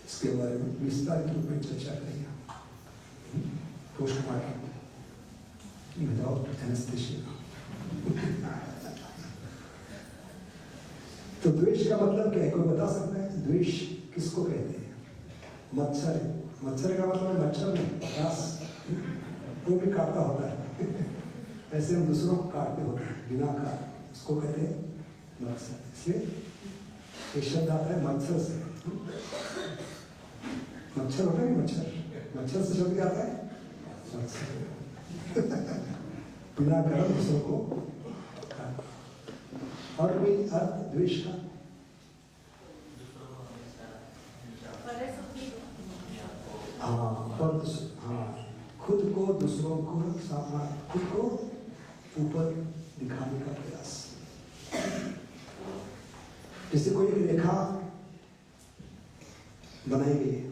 इसके बारे में विस्तारित रूप में चर्चा करेंगे। Postmortem without anaesthesia. तो द्वेष का मतलब क्या है, कोई बता सकता है? द्वेष किसको कहते हैं? मच्छर। मच्छर का मतलब है मच्छर नहीं, घास, वो भी काटता होता है। ऐसे हम दूसरों को काटते होते हैं बिना काट, उसको कहते हैं मच्छर। इसलिए एक शब्द आता है मच्छर से। मच्छर होता है, मच्छर, मच्छर से शब्द क्या आता है? मच्छर। बिना कारण दूसरों को काट। और कोई अर्थ द्वेष का? हाँ, खुद को दूसरों को खुद को ऊपर दिखाने का प्रयास। जैसे कोई एक रेखा बनाई गई है,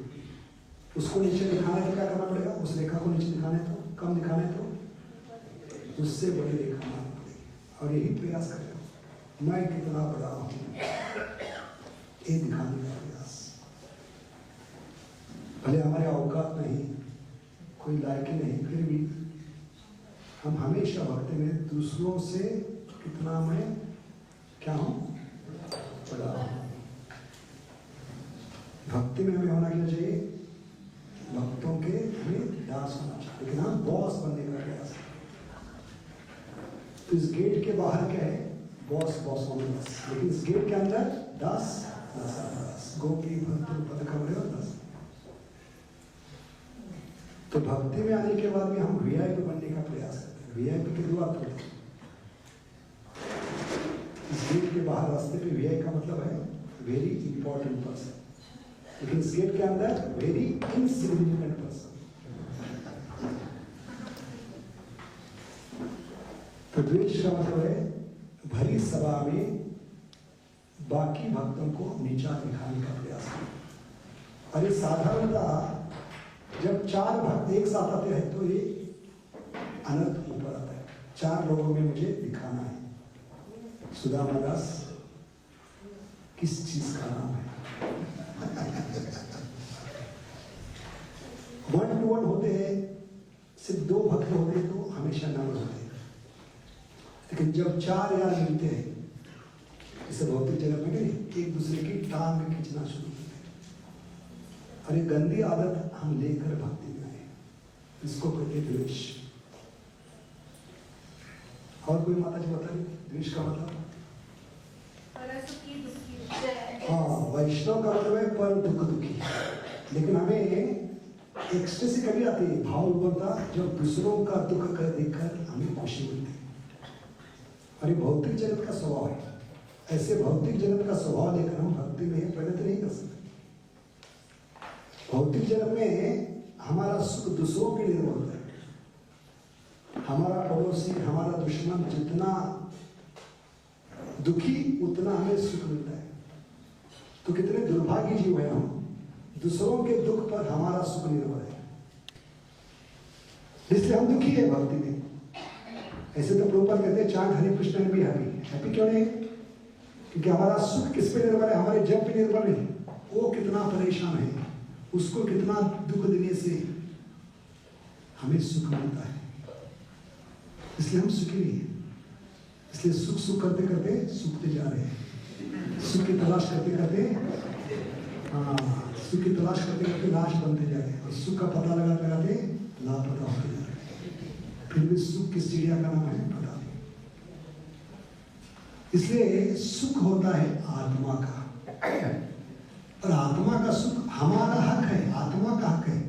उसको नीचे दिखाना है तो क्या करना पड़ेगा? उस रेखा को नीचे दिखाना है तो, कम दिखाना है तो उससे बड़ी रेखा बनानी पड़ेगी। और यही प्रयास करेगा, मैं कितना बड़ा हूं, ये दिखाने का प्रयास। भले हमारे औकात नहीं, कोई लायकी नहीं, फिर भी हम हमेशा भक्ति में दूसरों से कितना मैं क्या हूं, बड़ा हूं। भक्ति में हमें होना क्या चाहिए? भक्तों के हमें दास होना चाहिए, लेकिन हम बॉस बनने का प्रयास। तो इस गेट के बाहर क्या है? बॉस बॉस होना बस, लेकिन इस गेट के अंदर दास दास। गोपी भक्त पद कमरे और दास। तो भक्ति में आने के बाद में हम वीआईपी बनने का प्रयास करते हैं। वीआईपी की दुआ होती है। इस गेट के बाहर रास्ते पे वीआईपी का मतलब है वेरी इंपॉर्टेंट पर्सन, लेकिन इस गेट के अंदर वेरी इनसिग्निफिकेंट पर्सन। तो द्वेष का मतलब है भरी सभा में बाकी भक्तों को नीचा दिखाने का प्रयास। और ये साधारणतः जब चार भक्त एक साथ आते हैं तो ये अनर्थ ऊपर आता है। चार लोगों में मुझे दिखाना है। सुदामा दास किस चीज का नाम है? 1-to-1 होते हैं, सिर्फ 2 भक्त होते हैं तो हमेशा नम्र होते हैं। लेकिन जब 4 यार मिलते हैं, जैसे भौतिक जगत में नहीं, एक दूसरे की टांग में खींचना शुरू करते हैं। और ये गंदी आदत हम लेकर भक्ति में आए, इसको कहते हैं द्वेष। और कोई माता जी बता रही द्वेष का मतलब? हाँ, वैष्णव का मतलब है पर दुख दुखी। लेकिन हमें एक्सट्रेसी कभी आती है, भाव बोलता जब दूसरों का दुख कर देखकर हमें खुशी मिलती है। और ये भौतिक जगत का स्वभाव है। ऐसे भौतिक जगत का स्वभाव लेकर हम भक्ति में प्रगति नहीं कर सकते। भौतिक जगत में हमारा सुख दूसरों के निर्भर होता है। हमारा पड़ोसी, हमारा दुश्मन जितना दुखी उतना हमें सुख मिलता है। तो कितने दुर्भाग्य जीव है हम, दूसरों के दुख पर हमारा सुख निर्भर है, इसलिए हम दुखी है भक्ति में। ऐसे तो प्रभुपाद कहते हैं चांट हरे कृष्ण भी हैप्पी क्यों नहीं? क्योंकि हमारा सुख किस पे निर्भर है? हमारे जप पे निर्भर नहीं। वो कितना परेशान है, उसको कितना दुख देने से हमें सुख मिलता है, इसलिए हम सुखी नहीं है। इसलिए सुख सुख करते करते सूखते जा रहे हैं। सुख की तलाश करते करते सुख की तलाश करते करते लाश बनते जा रहे हैं। और सुख का पता लगाते लगाते लापता होते जा रहे हैं। फिर भी सुख किस चिड़िया का नाम है पता नहीं। इसलिए सुख होता है आत्मा का, और आत्मा का सुख हमारा हक है, आत्मा का हक है।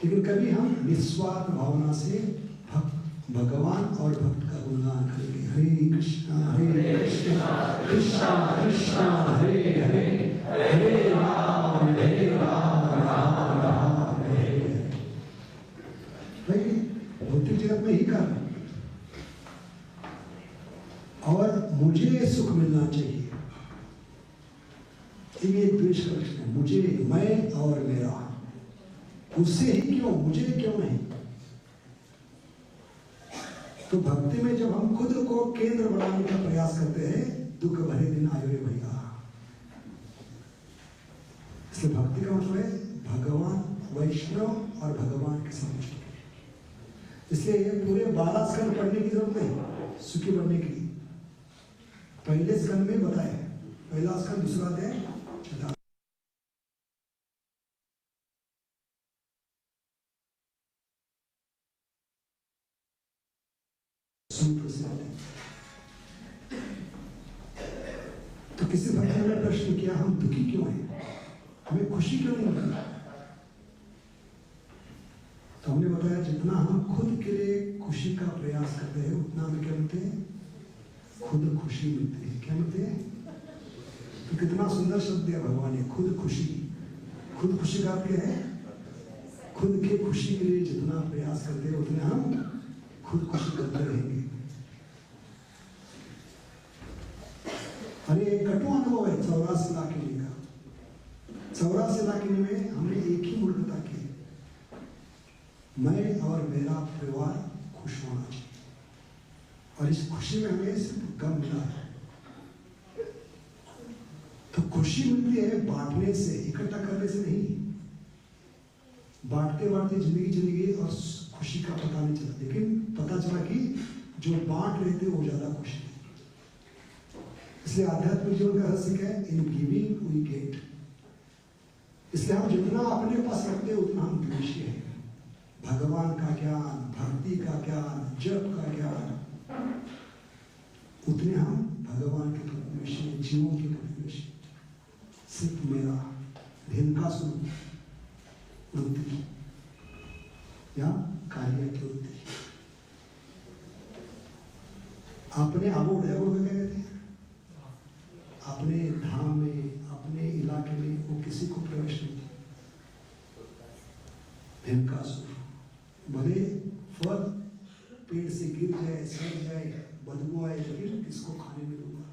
लेकिन कभी हम निस्वार्थ भावना से भगवान और भक्त का गुणगान करेंगे। हरे कृष्णा कृष्णा कृष्णा हरे हरे, हरे राम राम राम हरे हरे। भाई भौतिक जगत में ही कर, और मुझे सुख मिलना चाहिए, ये एक द्वेष का लक्षण है। मुझे, मैं और मेरा, उससे ही क्यों, मुझे क्यों नहीं? तो भक्ति में जब हम खुद को केंद्र बनाने का प्रयास करते हैं, दुख भरे दिन आए रे भैया, इसलिए भक्ति का मतलब है भगवान वैष्णव और भगवान के समझ। इसलिए पूरे 12 स्कंद पढ़ने की जरूरत नहीं सुखी बनने के लिए। पहले स्कंद में बताया, पहला स्कंद, दूसरा अध्याय, तो किसी भक्त ने प्रश्न किया हम दुखी क्यों हैं, हमें खुशी क्यों नहीं मिलती? तो हमने बताया जितना हम खुद के लिए खुशी का प्रयास करते हैं उतना हमें क्या मिलते हैं, खुद खुशी मिलती है। क्या मिलते हैं? तो कितना सुंदर शब्द दिया भगवान ने, खुद खुशी। खुद खुशी का अर्थ क्या है? खुद के खुशी के लिए जितना प्रयास करते हैं उतना हम खुद खुशी करते रहेंगे। अरे एक कटु अनुभव है 84 लाख का। 84 लाख में हमने एक ही मूर्खता की, मैं और मेरा परिवार खुश होना चाहिए, और इस खुशी में हमें सिर्फ गम मिला है। तो खुशी मिलती है बांटने से, इकट्ठा करने से नहीं। बांटते बांटते जिंदगी और खुशी का पता नहीं चला, लेकिन पता चला कि जो बांट रहे थे वो ज्यादा खुश थे। इसलिए आध्यात्मिक जीवन का रहस्य क्या है? In giving we get. इसलिए हम जितना अपने पास रखते हैं उतना हम द्वेषी हैं। भगवान का ज्ञान, भक्ति का ज्ञान, जप का ज्ञान, उतने हम भगवान के प्रतिवेशी, जीवों के प्रतिवेशी। सिर्फ मेरा धिन का स्वरूप वृत्ति या कार्य की वृत्ति। अपने आबोध है, वो क्या कहते हैं? अपने धाम में, अपने इलाके में वो किसी को प्रवेश नहीं। धिन का स्वरूप, भले फल पेड़ से गिर जाए, सड़ जाए, बदबू आए, लेकिन किसको खाने में दूंगा।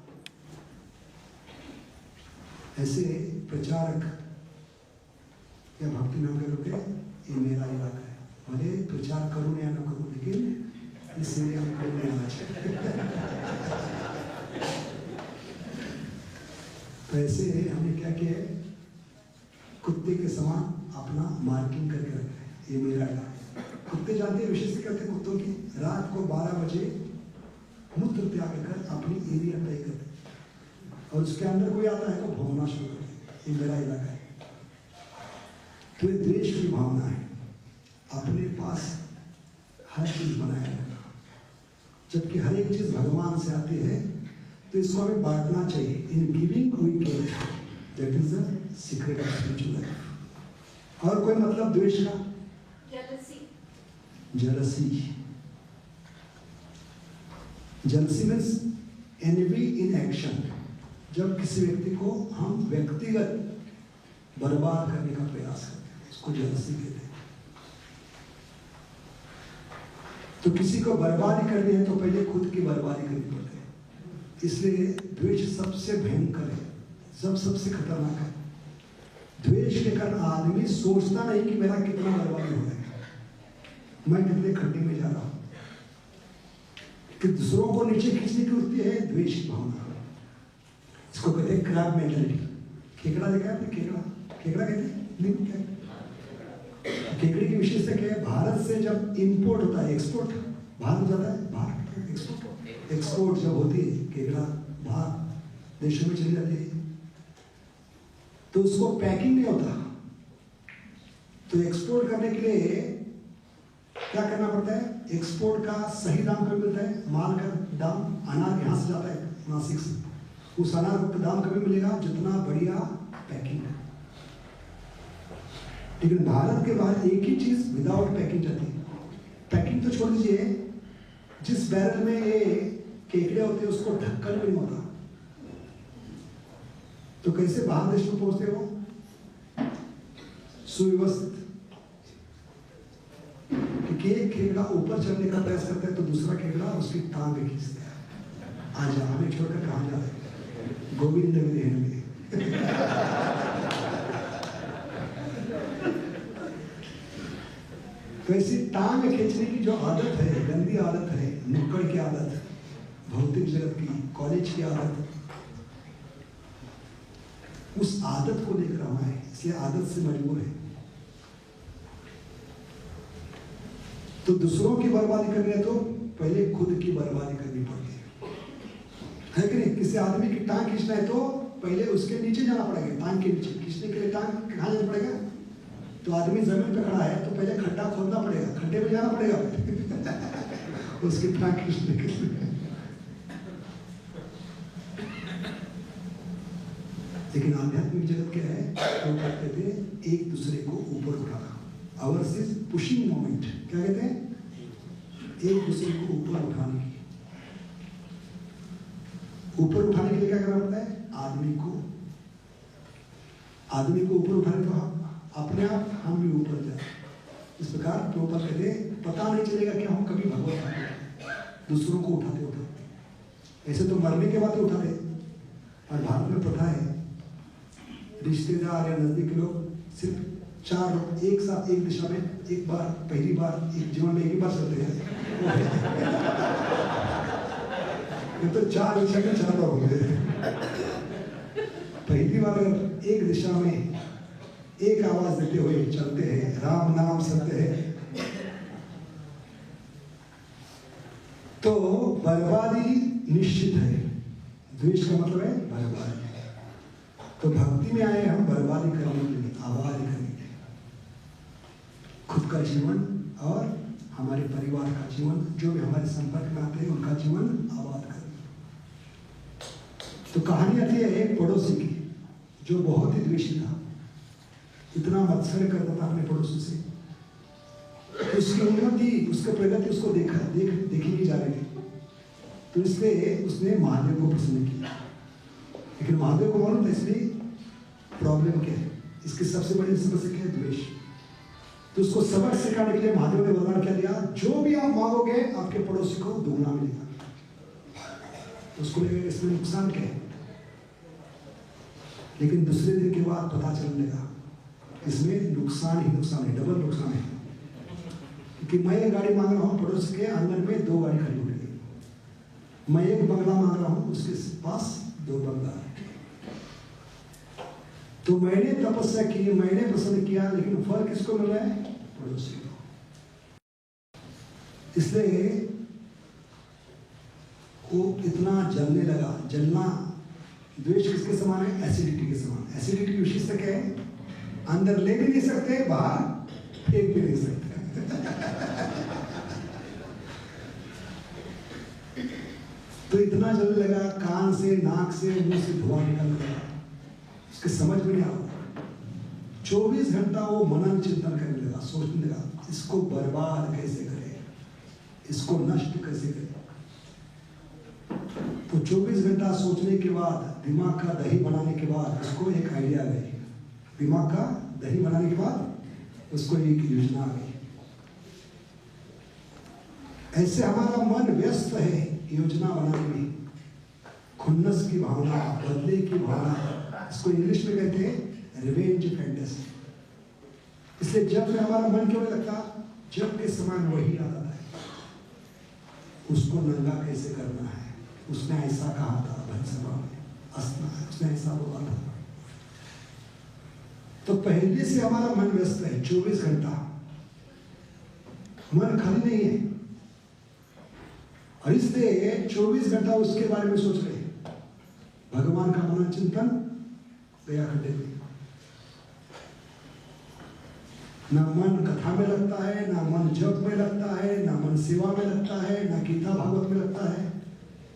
ऐसे प्रचारक या भक्ति नाम करोगे, ये मेरा इलाका है, भले प्रचार करूं या ना करूं, लेकिन इस एरिया में कोई नहीं आना चाहिए। तो ऐसे हमने क्या किया है, कुत्ते के समान अपना मार्किंग करके रखा है, ये मेरा इलाका। कुत्ते जानते हैं विशेष करते कुत्तों की, रात को 12 बजे मूत्र त्याग कर अपनी एरिया तय करते, और उसके अंदर कोई आता है तो भौंकना शुरू कर देते, ये मेरा इलाका है। तो ये द्वेष की भावना है, अपने पास हर चीज बनाया रखना, जबकि हर एक चीज भगवान से आती है। तो इसको हमें बांटना चाहिए। In giving we get, that is the secret of spiritual life. और कोई मतलब द्वेष का? Jealousy. Jealousy means envy in action. जब किसी व्यक्ति को हम व्यक्तिगत बर्बाद करने का प्रयास करते हैं, उसको जेलसी कहते हैं। तो किसी को बर्बादी करनी है तो पहले खुद की बर्बादी करनी पड़ती है। इसलिए द्वेष सबसे भयंकर है, सबसे खतरनाक है। द्वेष के कारण आदमी सोचता नहीं कि मेरा कितना बर्बादी हो रहा है, मैं कितने खड्डे में जा रहा हूं। कि दूसरों को नीचे खींचने की वृत्ति है द्वेष की भावना। इसको कहते हैं क्रैब मेंटालिटी। केकड़ा देखा है आपने? केकड़ा कहते हैं नहीं क्या? केकड़े की विशेषता क्या है? भारत से जब इंपोर्ट होता है, एक्सपोर्ट बाहर हो जाता है, बाहर एक्सपोर्ट जब होती है, केकड़ा बाहर देशों में चली जाती है, तो उसको पैकिंग नहीं होता। तो एक्सपोर्ट करने के लिए क्या करना पड़ता है? एक्सपोर्ट का सही दाम कभी मिलता है? माल का दाम, अनार यहाँ से जाता है नासिक से, उस अनार का दाम कभी मिलेगा जितना बढ़िया पैकिंग है। लेकिन भारत के बाहर एक ही चीज विदाउट पैकिंग जाती है। पैकिंग तो छोड़ दीजिए, जिस बैरल में ये केकड़े होते हैं उसको ढक्कन भी नहीं होता, तो कैसे बाहर देश में पहुंचते हो? सुव्यवस्थित। क्योंकि एक केकड़ा ऊपर चढ़ने का प्रयास करता है तो दूसरा केकड़ा उसकी टांग खींचता है, आजा हमें छोड़कर कहां जा रहे, गोविंद में तो ऐसी टांग खींचने की जो आदत है, गंदी आदत है, नुक्कड़ की आदत, भौतिक जगत की, कॉलेज की आदत, उस आदत को लेकर हम आए, इसलिए आदत से मजबूर है। तो दूसरों की बर्बादी करनी है तो पहले खुद की बर्बादी करनी पड़ती है कि नहीं? किसी आदमी की टांग खींचना है तो पहले उसके नीचे जाना पड़ेगा। टांग के नीचे खींचने के लिए टांग कहाँ जाना पड़ेगा? तो आदमी जमीन पे खड़ा है तो पहले खड्डा खोदना पड़ेगा, खड्डे में जाना पड़ेगा उसकी टांग खींचने के लिए। लेकिन आध्यात्मिक जगत क्या है? तो कहते थे एक दूसरे को ऊपर उठाना। Hours is pushing moment. क्या कहते हैं? एक दूसरे को ऊपर उठाने की। ऊपर उठाने के लिए क्या करना पड़ता है? आदमी को ऊपर उठाने तो हम अपने आप हम भी ऊपर जाए। इस प्रकार प्रभुपाद कहते पता नहीं चलेगा कि हम कभी भगवत हैं दूसरों को उठाते उठाते। ऐसे तो मरने के बाद उठाते, और भारत में प्रथा है रिश्तेदार या नजदीक के लोग सिर्फ 4 लोग एक साथ एक दिशा में एक बार, पहली बार एक जीवन में एक ही बार चलते हैं। तो 4 दिशा में 4 बार हो गए। पहली बार अगर एक दिशा में एक आवाज देते हुए चलते हैं, राम नाम सत्य है, तो बर्बादी निश्चित है। द्वेष का मतलब है बर्बादी। तो भक्ति में आए हम बर्बादी करने के लिए, आबाद करने के लिए। खुद का जीवन और हमारे परिवार का जीवन, जो भी हमारे संपर्क में आते हैं उनका जीवन आबाद करने। तो कहानी आती है एक पड़ोसी की जो बहुत ही द्वेषी था, इतना मत्सर करता था अपने पड़ोसी से। उसकी उन्नति, उसके प्रगति उसको देखी नहीं जा रही थी। तो इसलिए उसने महादेव को प्रसन्न किया। लेकिन महादेव को मालूम था इसलिए प्रॉब्लम क्या है, इसकी सबसे बड़ी समस्या क्या है? द्वेष। तो उसको सबक सिखाने के लिए महादेव ने वरदान क्या दिया? जो भी आप मांगोगे आपके पड़ोसी को दुगना मिलेगा। तो उसको लगेगा इसमें नुकसान क्या है, लेकिन दूसरे दिन के बाद पता चलने लगा इसमें नुकसान ही नुकसान है, डबल नुकसान है। क्योंकि मैं एक गाड़ी मांग रहा हूँ, पड़ोसी के आंगन में 2 गाड़ी खड़ी हो गई। मैं एक बंगला मांग रहा हूँ, उसके पास 2 बंगला है। तो मैंने तपस्या की, मैंने पसंद किया, लेकिन फल किसको मिल रहा है? पड़ोसी को। इसलिए वो इतना जलने लगा। जलना, द्वेष किसके समान है? एसिडिटी के समान। एसिडिटी की विशेषता क्या है? अंदर ले भी नहीं सकते, बाहर फेंक भी नहीं सकते। तो इतना जलने लगा, कान से, नाक से, मुंह से धुआं निकलने लगा। उसके समझ में नहीं आता। 24 घंटा वो मनन चिंतन करने लगा, सोचने लगा इसको बर्बाद कैसे करे, इसको नष्ट कैसे करे। तो 24 घंटा सोचने के बाद, दिमाग का दही बनाने के बाद उसको एक आइडिया आ गई। दिमाग का दही बनाने के बाद उसको एक योजना आ गई। ऐसे हमारा मन व्यस्त है योजना बनाने में। खुन्नस की भावना, बदले की भावना, इसको इंग्लिश में कहते हैं रिवेंज फैंटेसी। इसलिए जब में हमारा मन क्यों नहीं लगता? जब के समान वही आता है, उसको नंगा कैसे करना है। उसने ऐसा कहा था भंसभा में, उसने ऐसा बोला था। तो पहले से हमारा मन व्यस्त है 24 घंटा, मन खाली नहीं है। और इसलिए 24 घंटा उसके बारे में सोच रहे हैं। भगवान का मनन चिंतन गया खड्डे में। ना मन कथा में लगता है, ना मन जप में लगता है, ना मन सेवा में लगता है, ना गीता भागवत में लगता है।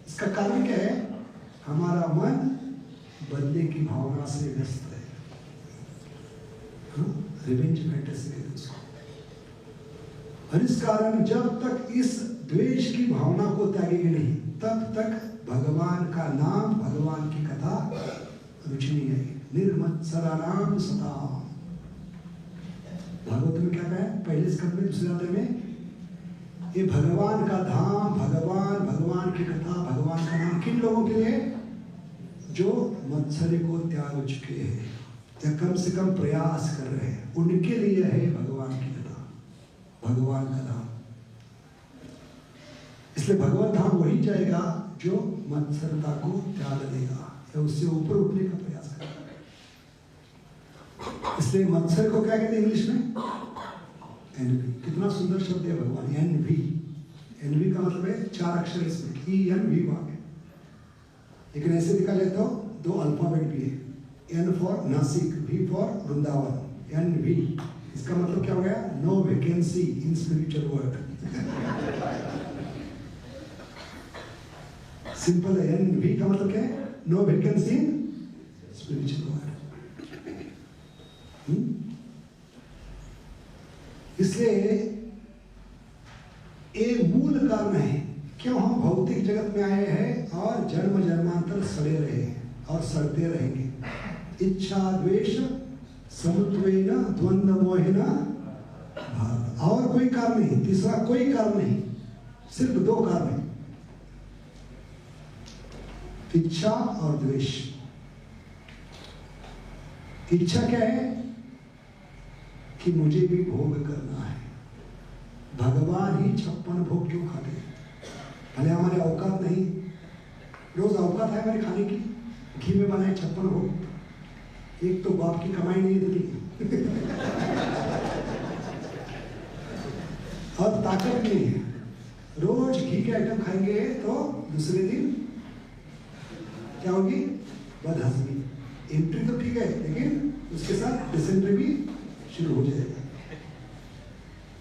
इसका कारण क्या है? हमारा मन बदले की भावना से व्यस्त है। रिवेंज फैंटेसी कहते हैं उसको। और इस कारण जब तक इस द्वेष की भावना को त्यागेंगे नहीं, तब तक भगवान का नाम, भगवान की कथा रुचि नहीं है। निर्मत्सराणाम सताम। भागवत में क्या कहा है? पहले स्कंद में, दूसरे अध्याय में, ये भगवान का धाम, भगवान की कथा, भगवान का नाम किन लोगों के लिए? जो मत्सर्य को त्याग चुके हैं या कम से कम प्रयास कर रहे हैं, उनके लिए है भगवान की कथा, भगवान का धाम। इसलिए भगवान धाम वही जाएगा जो मत्सरता को त्याग देगा या उससे ऊपर उठने का प्रयास करेगा। इसलिए मत्सर को क्या कहते हैं इंग्लिश में? एनवी। कितना सुंदर शब्द है भगवान, एनवी। एनवी का मतलब है 4 अक्षर इसमें, ENV वाक्य। लेकिन ऐसे देखा जाए तो 2 अल्फाबेट भी है, N for Nashik, V for Vrindavan, NV। इसका मतलब क्या हो गया? No vacancy in spiritual world. Simple है, NV का मतलब क्या है? No vacancy in spiritual world. इसलिए एक मूल कारण है क्यों हम भौतिक जगत में आए हैं और जन्म जन्मांतर सड़े रहे हैं और सड़ते रहेंगे। इच्छा द्वेष समुद्वेन द्वंद्व मोहिना भाव। और कोई कारण नहीं, तीसरा कोई कारण नहीं, सिर्फ 2 कारण हैं, इच्छा और द्वेष। इच्छा क्या है? कि मुझे भी भोग करना है। भगवान ही 56 भोग क्यों खाते हैं? भले हमारे औकात नहीं, रोज औकात है हमारे खाने की, घी में बनाए 56 भोग। एक तो बाप की कमाई नहीं देती और ताकत नहीं है। रोज घी के आइटम खाएंगे तो दूसरे दिन क्या होगी? बदहजमी। एंट्री तो ठीक है, लेकिन उसके साथ डिसेंट्री भी शुरू हो जाएगा।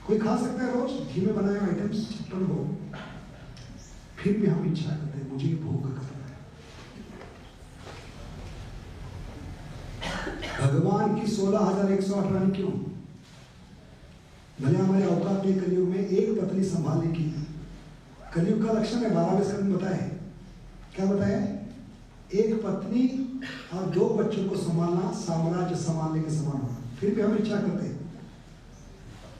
कोई खा सकता है रोज घी में बनाए आइटम्स 56 भोग, फिर भी हम इच्छा करते हैं मुझे भोग करना है। भगवान की 16,108 रानी क्यों? भले हमारे औकात में कलयुग में एक पत्नी संभालने की। कलयुग का लक्षण है 12वें स्कंद में बताया। क्या बताया? एक पत्नी और 2 बच्चों को संभालना साम्राज्य संभालने के समान होगा। फिर भी हम इच्छा करते हैं।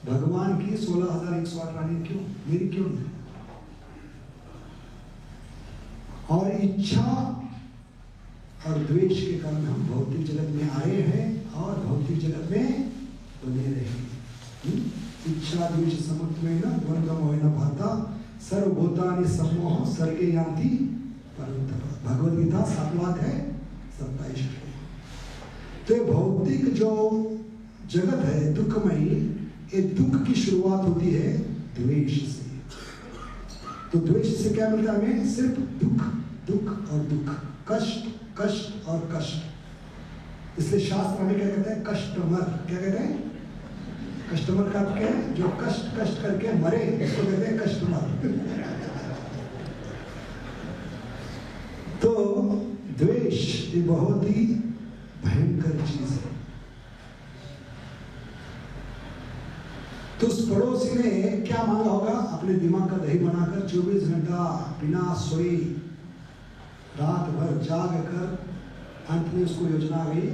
भगवान की 16,108 रानी क्यों? मेरी क्यों नहीं? और इच्छा और द्वेष के कारण हम भौतिक जगत में आए हैं और भौतिक जगत में बने रहेंगे। इच्छा द्वेष समुद्वेन द्वंद्व मोहिना भाता सर्वभूतानि सम्मोह सर्गे यान्ति परन्तप। भगवद गीता 7वां अध्याय 27। तो ये भौतिक जो जगत है दुखमयी, ये दुख की शुरुआत होती है द्वेष से। तो द्वेष से क्या मिलता है हमें? सिर्फ दुख, दुख और दुख, कष्ट, कष्ट और कष्ट। इसलिए शास्त्र में क्या कहते हैं? कस्टमर। क्या कहते हैं? कस्टमर का क्या है? जो कष्ट कष्ट करके मरे इसको कहते हैं कस्टमर। तो द्वेष ये बहुत ही भयंकर चीज है। तो उस पड़ोसी ने क्या मांगा होगा? अपने दिमाग का दही बनाकर 24 घंटा बिना सोए रात भर जाग कर अंत में उसको योजना आ गई,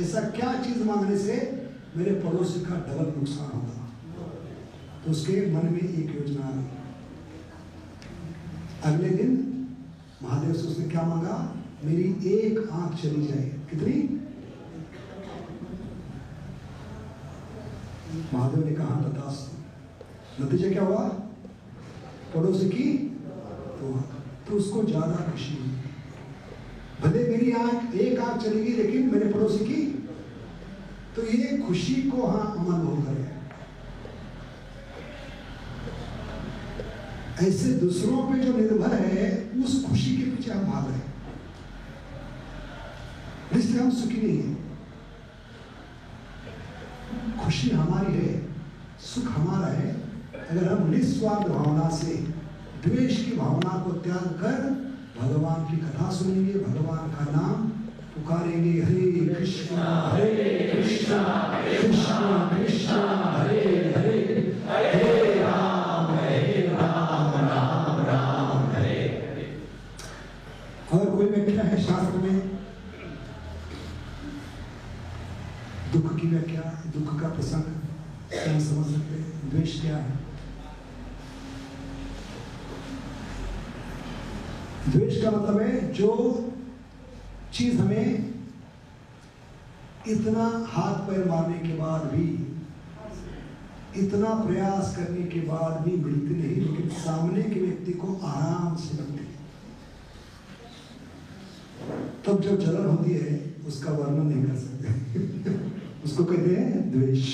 ऐसा क्या चीज मांगने से मेरे पड़ोसी का डबल नुकसान होगा। तो उसके मन में एक योजना आ गई। अगले दिन महादेव से उसने क्या मांगा? मेरी एक आंख चली जाए। कितनी? महादेव ने कहा तथास्तु। नतीजा क्या हुआ? पड़ोसी की तो उसको ज्यादा खुशी हुई। भले मेरी आंख एक आंख चलेगी लेकिन मेरे पड़ोसी की, तो ये खुशी को हाँ अमल हो गया। ऐसे दूसरों पे जो निर्भर है उस खुशी के पीछे हम भाग रहे हैं, इसलिए हम सुखी नहीं है। खुशी हमारी है, सुख हमारा है अगर हम निस्वार्थ भावना से द्वेष की भावना को त्याग कर भगवान की कथा सुनेंगे, भगवान का नाम पुकारेंगे। हरे कृष्णा कृष्णा कृष्णा हरे हरे, हरे राम राम राम हरे हरे। और कोई व्याख्या है शास्त्र में दुख की व्याख्या, दुख का प्रसंग क्या समझ सकते हैं? द्वेष क्या है? द्वेष का मतलब है जो चीज हमें इतना हाथ पैर मारने के बाद भी, इतना प्रयास करने के बाद भी मिलती नहीं, लेकिन सामने के व्यक्ति को आराम से मिलती है। तब जब जलन होती है उसका वर्णन नहीं कर सकते उसको इसको कहते हैं द्वेष।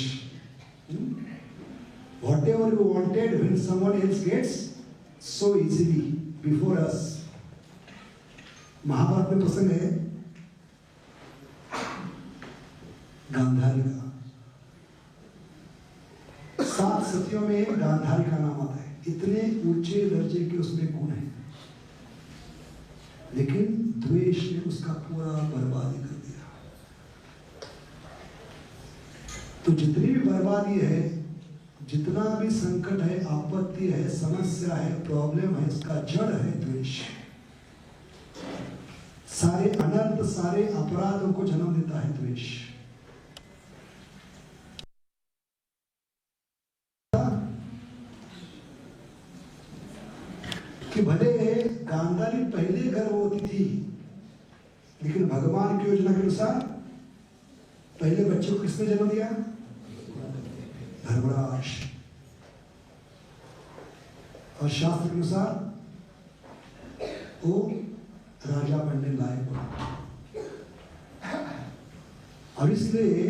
Whatever you wanted when someone else gets so easily before us। Mahabharat में प्रसंग है गांधारी का। 7 सतियों में गांधारी का नाम आता है। इतने ऊंचे दर्जे के उसमें गुण हैं, लेकिन द्वेष ने उसका पूरा बर्बादी कर दिया। तो जितनी भी बर्बादी है, जितना भी संकट है, आपत्ति है, समस्या है, प्रॉब्लम है, इसका जड़ है द्वेष। सारे अनर्थ, सारे अपराधों को जन्म देता है द्वेष। कि भले गांधारी पहले गर्भवती थी, लेकिन भगवान की योजना के अनुसार पहले बच्चे को किसने जन्म दिया? धर्मराज। और शास्त्र के अनुसार वो राजा बनने लायक हुआ। और इसलिए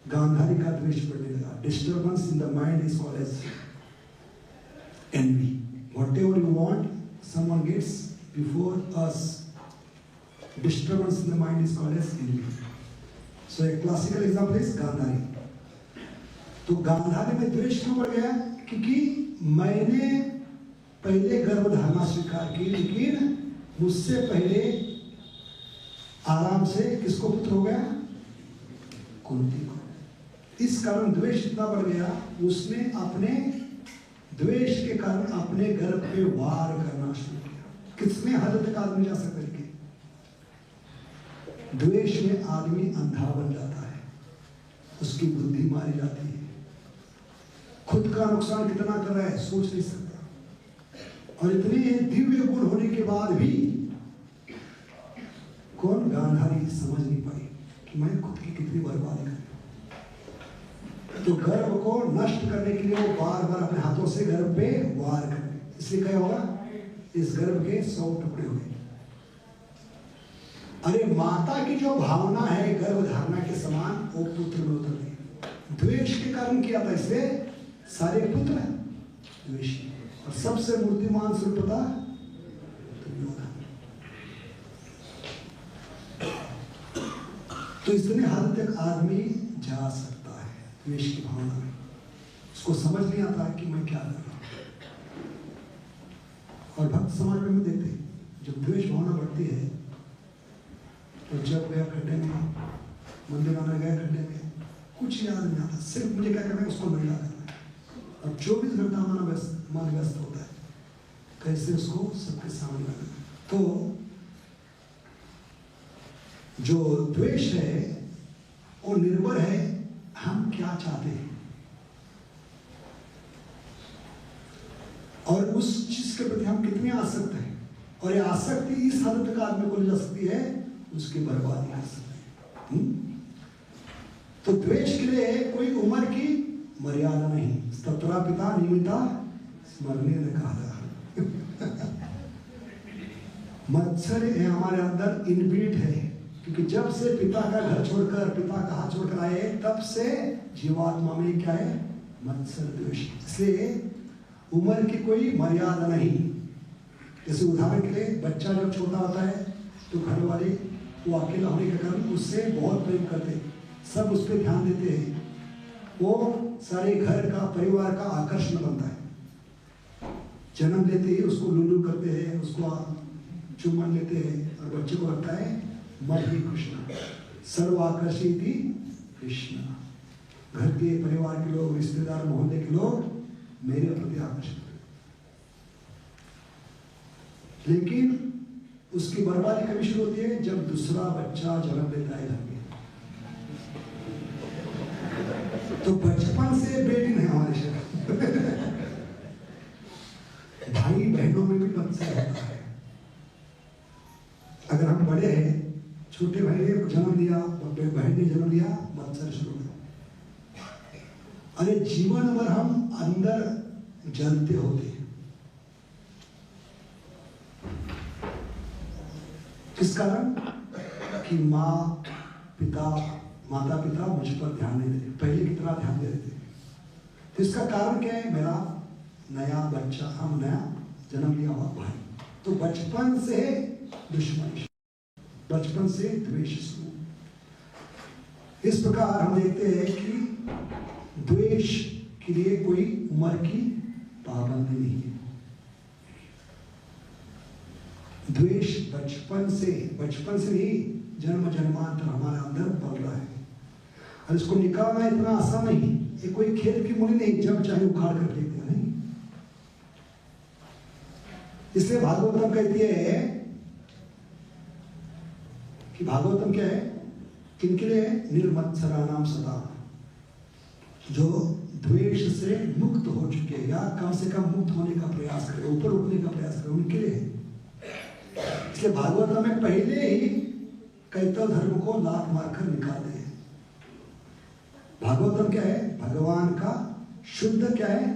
गांधारी का द्वेष बढ़ने लगा। Disturbance in the mind is called as envy. Whatever you want, someone gets before us. Disturbance in the mind is called as envy. So a classical example is Gandhari. तो गांधारी में द्वेष क्यों बढ़ गया? क्योंकि मैंने पहले गर्भधारणा स्वीकार की, लेकिन मुझसे पहले आराम से किसको पुत्र हो गया? कुंती को। इस कारण द्वेष इतना बढ़ गया, उसने अपने द्वेष के कारण अपने गर्भ पे वार करना शुरू किया। कितने हद तक आदमी जा सकता है? द्वेष में आदमी अंधा बन जाता है, उसकी बुद्धि मारी जाती है, खुद का नुकसान कितना कर रहा है सोच नहीं सकता। और इतने दिव्य गुण होने के बाद भी कौन गांधारी समझ नहीं पाई कि मैं खुद की कितनी बर्बादी कर। तो गर्भ को नष्ट करने के लिए वो बार बार अपने हाथों से गर्भ पे वार करे। इसलिए क्या होगा? इस गर्भ के 100 टुकड़े हुए। अरे माता की जो भावना है गर्भ धारणा के समान, वो पुत्र में उतर गई। द्वेष के कारण किया था, इसलिए सारे पुत्र द्वेषी। और सबसे मूर्तिमान स्वरूप पता दुर्योधन। तो इतने हद तक आदमी जा सकता द्वेष की भावना में। उसको समझ नहीं आता कि मैं क्या कर रहा हूं। और भक्त समाज में देखते जब द्वेष भावना बढ़ती है, तो जब गया खड्डे में, मंदिर आना गया खड्डे में, कुछ याद नहीं आता, सिर्फ मुझे क्या करना है, उसको महिला करना है। अब 24 घंटा मन व्यस्त होता है, कैसे उसको सबके सामने लाना। तो जो द्वेष है वो निर्भर है हम क्या चाहते हैं और उस चीज के प्रति हम कितने आसक्त हैं। और ये आसक्ति इस हद तक आदमी को ले जा सकती है, उसकी बर्बादी कर सकती है। तो द्वेष के लिए कोई उम्र की मर्यादा नहीं। तत्रा पिता निमिता स्मरणे ने कहा। मत्सर हमारे अंदर इनबिल्ट है, क्योंकि जब से पिता का घर छोड़कर, पिता का हाथ छोड़कर आए, तब से जीवात्मा में क्या है? मत्सर द्वेष। इसलिए उम्र की कोई मर्यादा नहीं। जैसे उदाहरण के लिए बच्चा जब छोटा होता है तो घर वाले वो अकेला होने के कारण उससे बहुत प्रेम करते हैं, सब उस पर ध्यान देते हैं, वो सारे घर का परिवार का आकर्षण बनता है। जन्म लेते ही उसको लुलू करते हैं, उसको चुम्बन लेते हैं, और बच्चे को लगता है मधुरी कृष्ण सर्वाकर्षित कृष्ण। घर के परिवार के लोग, रिश्तेदार, मोहल्ले के लोग मेरे प्रति आकर्षित। लेकिन उसकी बर्बादी कभी शुरू होती है जब दूसरा बच्चा जन्म लेता है घर में। तो बचपन से बेटी नहीं हमारे शरीर भाई बहनों में भी मत्सर होता है। अगर हम बड़े हैं, छोटे भाई ने जन्म दिया, बहन ने जन्म दिया, मत्सर शुरू हो। अरे जीवन भर हम अंदर जलते होते हैं। किस कारण? कि माँ, पिता, माता पिता मुझ पर ध्यान नहीं देते, पहले की तरह ध्यान दे रहे थे। तो इसका कारण क्या है? मेरा नया बच्चा, हम नया जन्म लिया हुआ भाई, तो बचपन से दुश्मनी, बचपन से द्वेष शुरू। इस प्रकार हम देखते हैं कि द्वेष के लिए कोई उम्र की पाबंदी नहीं है। द्वेष बचपन से नहीं, जन्म जन्मांतर हमारे अंदर पल रहा है, और इसको निकालना इतना आसान नहीं। ये कोई खेल की मूली नहीं, जब चाहे उखाड़ कर फेंक देना नहीं। इसलिए भागवतम कहती है कि भागवतम क्या है, किनके लिए? निर्मत्सराणाम सदा, जो द्वेष से मुक्त हो चुके या कम से कम मुक्त होने का प्रयास करें, ऊपर उठने का प्रयास करें, उनके लिए। इसलिए भागवतम में पहले ही कैतव धर्म को लात मारकर निकालते हैं। भागवतम क्या है? भगवान का शुद्ध क्या है?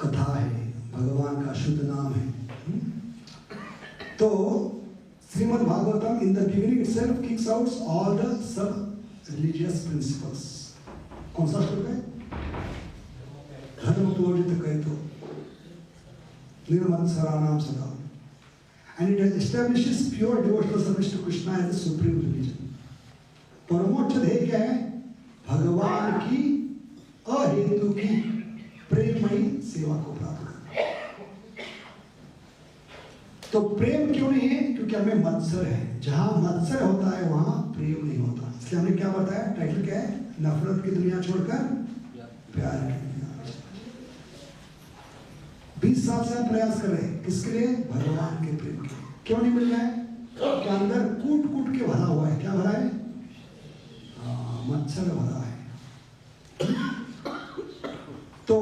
कथा है, भगवान का शुद्ध नाम है। तो Shrimad Bhagavatam in the beginning itself kicks out all the सब रिलीजियस प्रिंसिपल्स। कौन सा श्लोक है? धर्म पूजित कैतो निर्मत्सराणाम सदा, and it establishes pure devotional service to Krishna as the supreme religion. परमोच्च ध्येय क्या है? भगवान की अहेतु की प्रेममयी सेवा को प्राप्त करना। तो प्रेम क्यों नहीं है? क्योंकि हमें मत्सर है। जहां मत्सर होता है वहां प्रेम नहीं होता। इसलिए हमने क्या बताया? टाइटल क्या है? नफरत की दुनिया छोड़कर प्यार की दुनिया। 20 साल से हम प्रयास कर रहे हैं, किसके लिए? भगवान के प्रेम के। क्यों नहीं मिल रहा है? क्या अंदर कूट कूट के भरा हुआ है। क्या भरा है? मत्सर भरा है। तो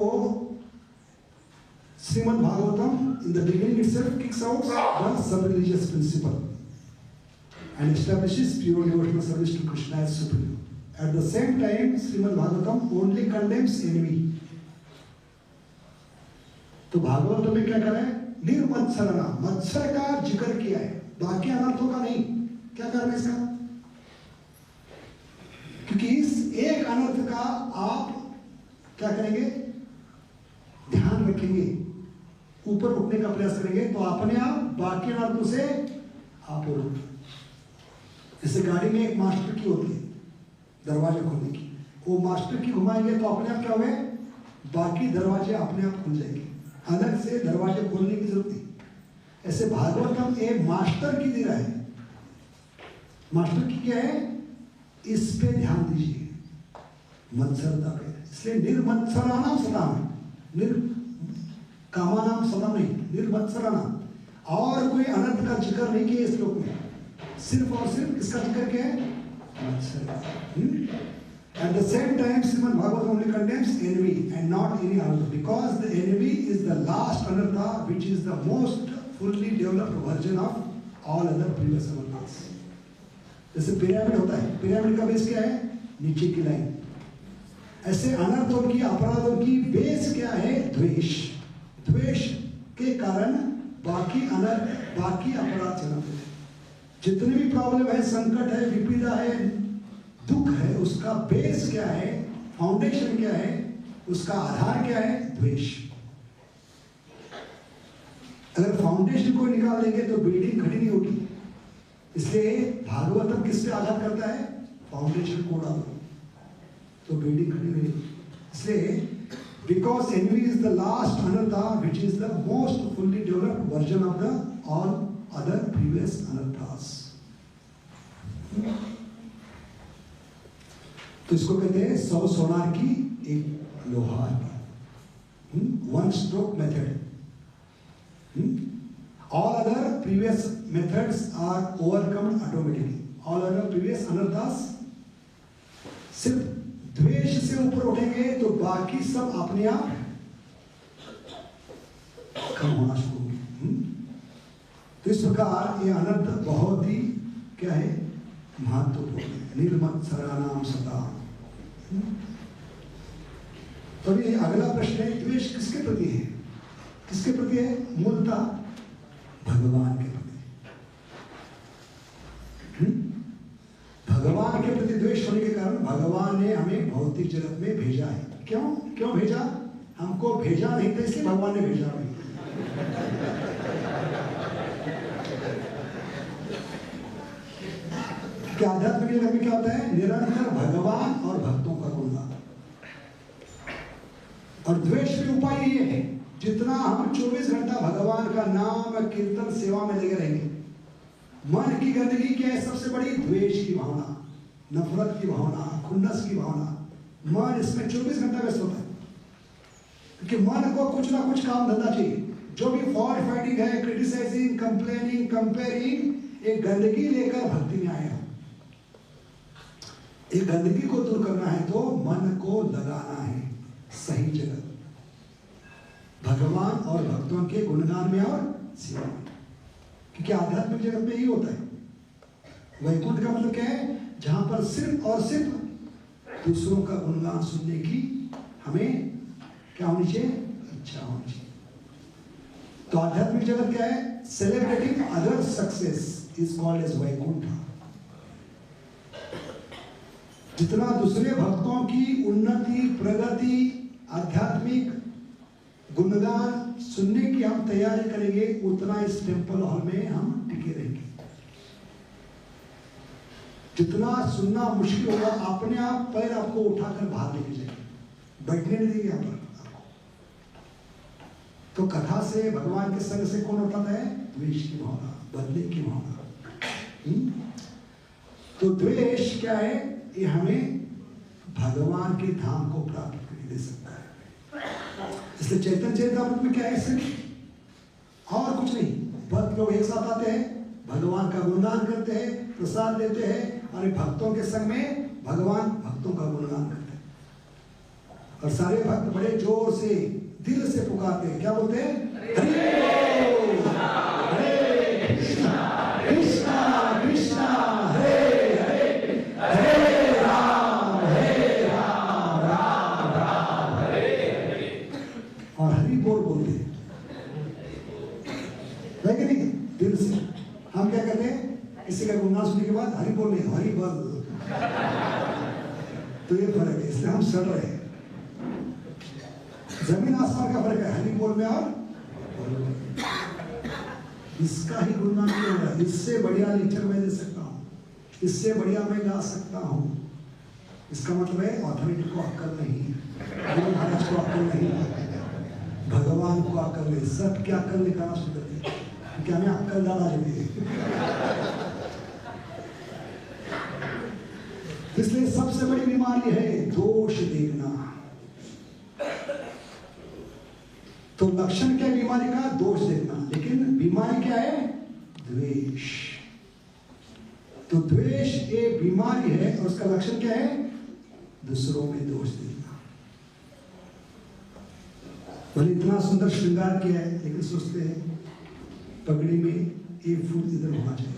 Shrimad Bhagavatam in the beginning itself kicks out the सब religious principle and establishes pure devotional service to Krishna as supreme. At the same time, Srimad Bhagavatam only condemns envy. तो भागवत में क्या करें? निर्मत्सरना, मत्सर का जिक्र किया है, बाकी अनर्थों का नहीं। क्या कारण है इसका? क्योंकि इस एक अनर्थ का आप क्या करेंगे? ध्यान रखेंगे, ऊपर उठने का प्रयास करेंगे, तो अपने आप बाकी अनर्थों से आप उठ। जैसे गाड़ी में एक मास्टर की होती है दरवाजे खोलने की, वो मास्टर की घुमाएंगे तो अपने आप क्या हुए? बाकी दरवाजे अपने आप खुल जाएंगे, अलग से दरवाजे खोलने की जरूरत नहीं। ऐसे भागवतम एक मास्टर की दे रहा है। मास्टर की क्या है? इस पे ध्यान दीजिए, मत्सरता पे। इसलिए निर्मत्सराणाम सदाम, कामानाम सदाम नहीं, निर्मत्सराणाम। और कोई अनर्थ का जिक्र नहीं किया इस श्लोक में, सिर्फ और सिर्फ किसका जिक्र किया है? मत्सर। At the same time, Srimad Bhagavatam only condemns envy and not any anartha, because the envy is the last anartha, which is the most fully developed version of all other previous anarthas. जैसे pyramid होता है, pyramid का base क्या है? नीचे की line. ऐसे अनर्थों की, अपराधों की बेस क्या है? द्वेष। द्वेष के कारण बाकी अनर्थ, बाकी अपराध जन्मते हैं। जितनी भी प्रॉब्लम है, संकट है, विपदा है, दुख है, उसका बेस क्या है? फाउंडेशन क्या है? उसका आधार क्या है? द्वेष। अगर फाउंडेशन को निकाल देंगे तो बिल्डिंग खड़ी नहीं होगी। इसलिए भागवतम किस पे आधार करता है? फाउंडेशन को डालो तो बिल्डिंग खड़ी नहीं होगी। इसलिए because envy is the last अनर्था which is the most fully developed version of the all other previous अनर्थास। तो इसको कहते हैं 100 सोनार की एक लोहार की, one stroke method. All other previous methods are overcome automatically. All other previous अनर्थास सिर्फ द्वेष से ऊपर उठेंगे तो बाकी सब अपने आप कम होना शुरू होंगे। तो इस प्रकार ये अनर्थ बहुत ही क्या है? महत्वपूर्ण है। निर्मत्सराणाम सदा। तो अभी अगला प्रश्न है, द्वेष किसके प्रति है? किसके प्रति है? मूलतः भगवान के प्रति। भगवान के द्वेष होने के कारण भगवान ने हमें भौतिक जगत में भेजा है। क्यों भेजा? हमको भेजा नहीं था इसलिए भगवान ने भेजा नहीं। क्या आध्यात्मिक जगत में क्या होता है? निरंतर भगवान और भक्तों का गुणगान। और द्वेष में उपाय ये है, जितना हम 24 घंटा भगवान का नाम कीर्तन सेवा में लगे रहेंगे, मन की गंदगी क्या है? सबसे बड़ी द्वेष की भावना, नफरत की भावना, खुन्नस की भावना। मन इसमें 24 घंटा व्यस्त होता है, क्योंकि मन को कुछ ना कुछ काम धंधा चाहिए। जो भी फॉल्ट फाइंडिंग है, क्रिटिसाइजिंग, कंप्लेनिंग, कंपेयरिंग, एक गंदगी लेकर भक्ति में आए हो। एक गंदगी को दूर करना है तो मन को लगाना है सही जगह, भगवान और भक्तों के गुणगान में और सेवा में। क्योंकि आध्यात्मिक जगत में यही होता है। वैकुंठ का मतलब क्या है? जहां पर सिर्फ और सिर्फ दूसरों का गुणगान सुनने की हमें क्या होनी चाहिए? इच्छा होनी चाहिए। तो आध्यात्मिक जगत क्या है? Celebrating other success is called as Vaikuntha. जितना दूसरे भक्तों की उन्नति, प्रगति, आध्यात्मिक गुणगान सुनने की हम तैयारी करेंगे, उतना इस टेम्पल हॉल में हम टिके रहेंगे। जितना सुनना मुश्किल होगा, अपने आप पैर आपको उठाकर बाहर लेके जाएंगे, बैठने नहीं देंगे यहाँ पर आपको। तो कथा से, भगवान के संग से कौन उठाता है? द्वेष की भावना, बदले की भावना। तो द्वेष क्या है? ये हमें भगवान के धाम को प्राप्त करके दे सकता है। इसलिए चैतन्य चरितामृत में क्या है? सिर्फ और कुछ नहीं, भक्त लोग एक साथ आते हैं, भगवान का गुणगान करते हैं, प्रसाद देते हैं, और भक्तों के संग में भगवान भक्तों का गुणगान करते हैं। और सारे भक्त बड़े जोर से, दिल से पुकारते हैं। क्या बोलते हैं? हरि बोल, हरे कृष्णा कृष्णा कृष्णा हरे हरे, हरे बोलते हैं। नहीं, दिल से। हम क्या कहते हैं? किसी का गुणगान सुनने के बाद हरि बोल नहीं, हरि बोल। तो ये फर्क है, इसलिए हम सड़ रहे हैं। जमीन आसमान का फर्क है हरि बोल में और इसका ही गुणगान किया हो रहा है। इससे बढ़िया लेक्चर मैं दे सकता हूँ, इससे बढ़िया मैं गा सकता हूँ। इसका मतलब है ऑथोरिटी को अक्ल नहीं, गुरु महाराज को अक्ल नहीं, भगवान को अक्ल नहीं। सब क्या अक्ल निकालना शुरू करते हैं, क्योंकि हमें अक्ल डाला जाती है। इसलिए सबसे बड़ी बीमारी है दोष देखना। तो लक्षण क्या है बीमारी का? दोष देखना। लेकिन बीमारी क्या है? द्वेष। तो द्वेष एक बीमारी है, और उसका लक्षण क्या है? दूसरों में दोष देखना। भले इतना सुंदर श्रृंगार किया है, लेकिन सोचते हैं पगड़ी में एक फूल इधर होना चाहिए,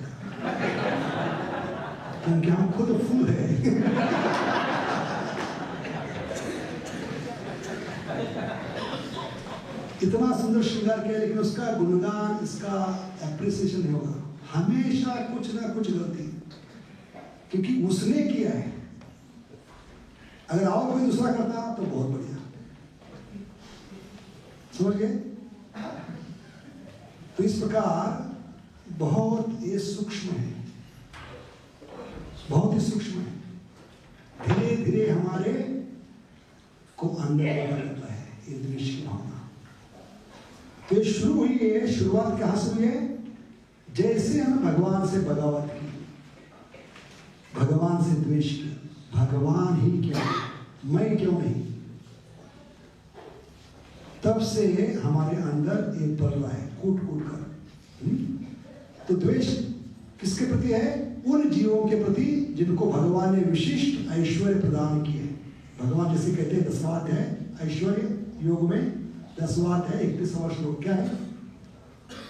क्योंकि हम खुद फूल है। इतना सुंदर श्रृंगार किया, लेकिन उसका गुणगान, इसका एप्रिसिएशन नहीं होगा। हमेशा कुछ ना कुछ गलती, क्योंकि उसने किया है। अगर और कोई दूसरा करता तो बहुत बढ़िया, समझ गए? तो इस प्रकार बहुत ये सूक्ष्म है, बहुत ही सूक्ष्म है। धीरे धीरे हमारे को अंदर बढ़ा जाता है ये द्वेष की भावना। तो शुरू हुई है, शुरुआत कहां से हुई है? जैसे हमें भगवान से बगावत की, भगवान से द्वेष किया, भगवान ही क्यों, मैं क्यों नहीं, तब से हमारे अंदर एक पल रहा है कूट कूट कर। तो द्वेष किसके प्रति है? उन जीवों के प्रति जिनको भगवान ने विशिष्ट ऐश्वर्य प्रदान किए। भगवान जैसे कहते हैं 10वां है ऐश्वर्य योग में, 10वां है 31वां श्लोक क्या है?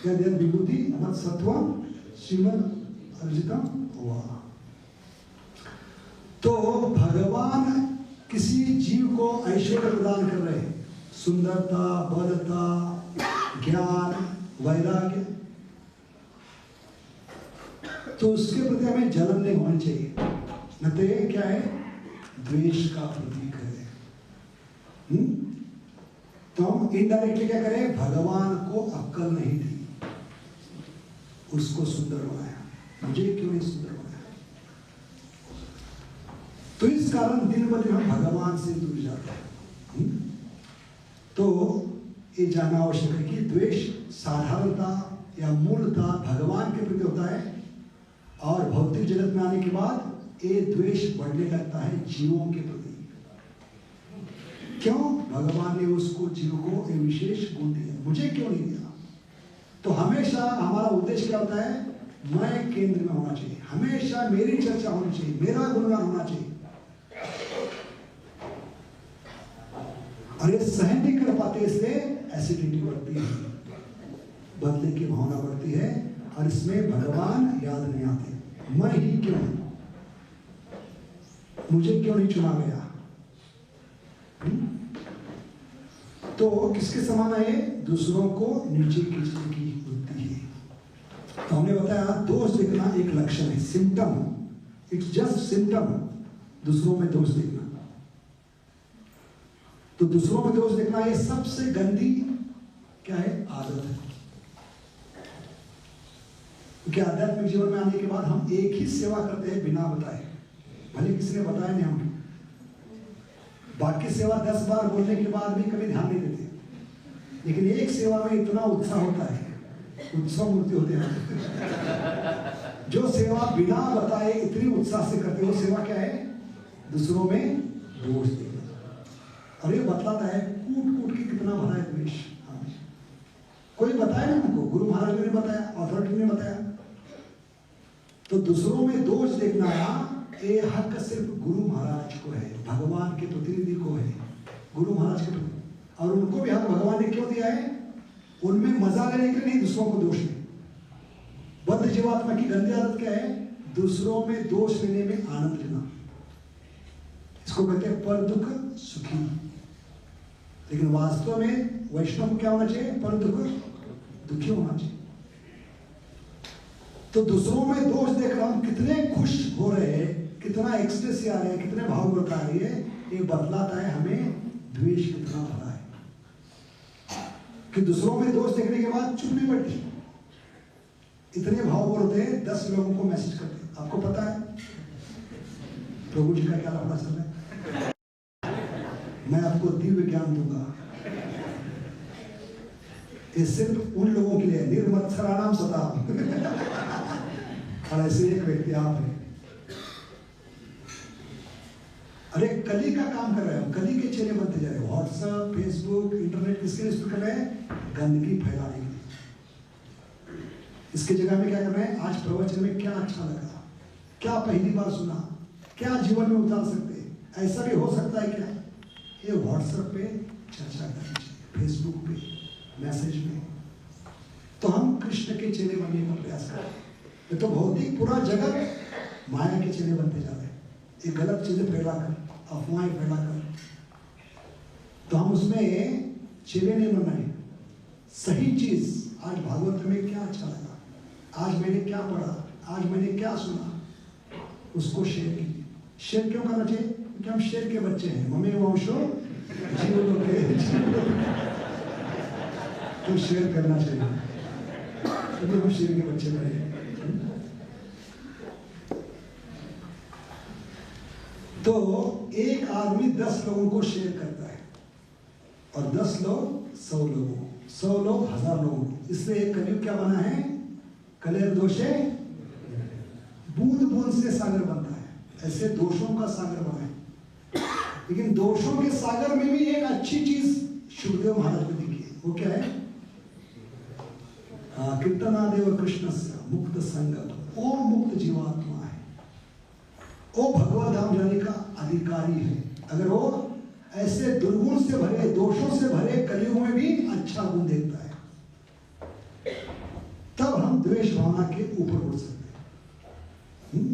यद् विभूति मत् सत्वम श्रीमद् अर्जितम हुआ। तो भगवान किसी जीव को ऐश्वर्य प्रदान कर रहे हैं, सुंदरता, बलता, ज्ञान, वैराग्य। तो उसके प्रति हमें जलन नहीं होनी चाहिए। नते क्या है? द्वेष का प्रतीक है। तो हम इनडायरेक्टली क्या करें? भगवान को अक्ल नहीं दी, उसको सुंदर बनाया। मुझे क्यों नहीं सुंदर बनाया? तो इस कारण दिन ब दिन हम भगवान से दूर जाते हैं। तो ये जानना आवश्यक है कि द्वेष साधारणता या मूलता भगवान के प्रति होता है, और भौतिक जगत में आने के बाद ये द्वेष बढ़ने लगता है जीवों के प्रति। क्यों? भगवान ने उसको जीव को एक विशेष गुण दिया, मुझे क्यों नहीं दिया? तो हमेशा हमारा उद्देश्य क्या होता है? मैं केंद्र में होना चाहिए, हमेशा मेरी चर्चा होनी चाहिए, मेरा गुणगान होना चाहिए। और ये सहन नहीं कर पाते, इसलिए एसिडिटी बढ़ती है, बदले की भावना बढ़ती है, और इसमें भगवान याद नहीं आते। मैं ही क्यों? मुझे क्यों नहीं चुना गया? तो किसके समान है? दूसरों को नीचे खींचने की बुद्धि है। तो हमने बताया दोष देखना एक लक्षण है, सिम्टम, इट्स जस्ट सिम्टम, दूसरों में दोष देखना। तो दूसरों में दोष देखना ये सबसे गंदी क्या है? आदत है। क्योंकि आध्यात्मिक जीवन में आने के बाद हम एक ही सेवा करते हैं बिना बताए, भले किसी ने बताया नहीं, हम बाकी सेवा 10 बार बोलने के बाद भी कभी ध्यान नहीं देते, लेकिन एक सेवा में इतना उत्साह होता है, उत्सव मूर्ति होते हैं जो सेवा बिना बताए इतनी उत्साह से करते, वो सेवा क्या है? दूसरों में दोष देना। और ये बतलाता है कूट कूट के कितना भरा है द्वेष। कोई बताया ना हमको, गुरु महाराज ने बताया, अथॉरिटी ने बताया। तो दूसरों में दोष देखना ये हक सिर्फ गुरु महाराज को है, भगवान के प्रतिनिधि को है, गुरु महाराज के प्रतिनिधि। और उनको भी हक भगवान ने क्यों दिया है? उनमें मजा लेने के लिए नहीं, दूसरों को दोष में। बद्ध जीवात्मा की गंदी आदत क्या है? दूसरों में दोष लेने में आनंद लेना। इसको कहते हैं पर दुख सुखी। लेकिन वास्तव में वैष्णव को क्या होना चाहिए? पर दुख दुखी होना चाहिए। तो दूसरों में दोष देखकर हम कितने खुश हो रहे हैं, कितना एक्सटेसी आ रहे हैं, कितने भाव बता रही है, ये बतलाता है हमें द्वेष कितना भरा है। कि दूसरों में दोष देखने के बाद चुप नहीं बैठे, इतने भाव बोलते हैं, 10 लोगों को मैसेज करते हैं। आपको पता है प्रभु जी का क्या लफड़ा चल रहा है? मैं आपको दिव्य ज्ञान दूंगा, ये सिर्फ उन लोगों के लिए, निर्मत्सराणाम सदा। और ऐसे एक व्यक्ति आप हैं। अरे कली का काम कर रहे हो, कली के चेहरे बनते जा रहे हो। व्हाट्सएप, फेसबुक, इंटरनेट किसके लिए इस्तेमाल कर रहे हैं? गंदगी फैलाने के लिए। इसके जगह में क्या कर रहे हैं? आज प्रवचन में क्या अच्छा लगा, क्या पहली बार सुना, क्या जीवन में उतार सकते हैं, ऐसा भी हो सकता है क्या? ये व्हाट्सएप पे चर्चा करनी चाहिए, फेसबुक पे, मैसेज में। तो हम कृष्ण के चेहरे बनने का प्रयास करें। ये तो भौतिक पूरा जगत माया के चेहरे बनते जा रहे हैं, ये गलत चीजें फैलाकर, अफवाहें फैलाकर। तो हम उसमें चेहरे नहीं बनना है। सही चीज, आज भागवत में क्या अच्छा लगा, आज मैंने क्या पढ़ा, आज मैंने क्या सुना, उसको शेयर कीजिए। शेयर क्यों करना चाहिए? क्योंकि हम शेर के बच्चे हैं। मम्मी वंशो जीवन तो शेयर करना चाहिए, क्योंकि हम शेर के बच्चे बने। तो एक आदमी 10 लोगों को शेयर करता है, और 10 लोग 100 लोगों, 100 लोग 1000 लोगों को। इसलिए एक कलयुग क्या बना है? कलेर दोषे, बूंद बूंद से सागर बनता है। ऐसे दोषों का सागर बना है। लेकिन दोषों के सागर में भी एक अच्छी चीज शुभदेव महाराज को दिखी है। वो क्या है? कीर्तनादेव कृष्ण से मुक्त संगत, वो मुक्त जीवात्मा है, वो भगवत धाम जाने का अधिकारी है। अगर वो ऐसे दुर्गुण से भरे, दोषों से भरे कलयुग में भी अच्छा गुण देखता है, तब हम द्वेष भावना के ऊपर उठ सकते हैं।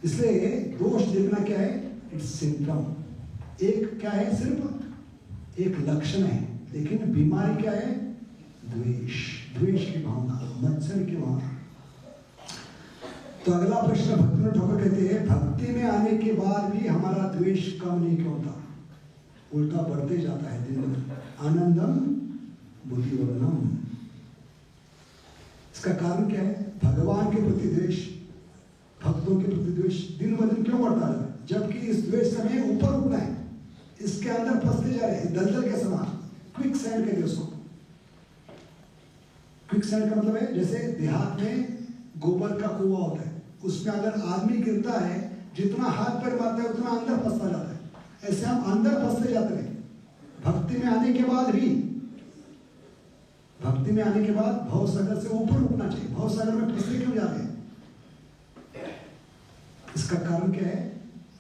इसलिए दोष देखना क्या है? It's symptom. एक क्या है? सिर्फ एक लक्षण है, लेकिन बीमारी क्या है? द्वेष, द्वेष की भावना, मत्सर की भावना। तो अगला प्रश्न भक्ति ठाकुर कहते हैं, भक्ति में आने के बाद भी हमारा द्वेष कम नहीं क्यों होता, उल्टा बढ़ते जाता है दिन भर। आनंदम बुद्धिवर्णम। इसका कारण क्या है? भगवान के प्रति द्वेष, भक्तों के प्रति द्वेष दिन ब दिन क्यों बढ़ता है? जबकि इस द्वेष से हमें ऊपर उठना है, इसके अंदर फंसते जा रहे हैं दलदल के समान। क्विक सैंड कहते हैं उसको। क्विक सैंड का मतलब है जैसे देहात में गोबर का कुआं होता है, उसमें अगर आदमी गिरता है, जितना हाथ पैर मारता है उतना अंदर फंसता जाता है। ऐसे हम अंदर फंसते जाते हैं। भक्ति में आने के बाद भी, भक्ति में आने के बाद भव सागर से ऊपर उठना चाहिए। भव सागर में फंसते क्यों जा रहे हैं? इसका कारण क्या है?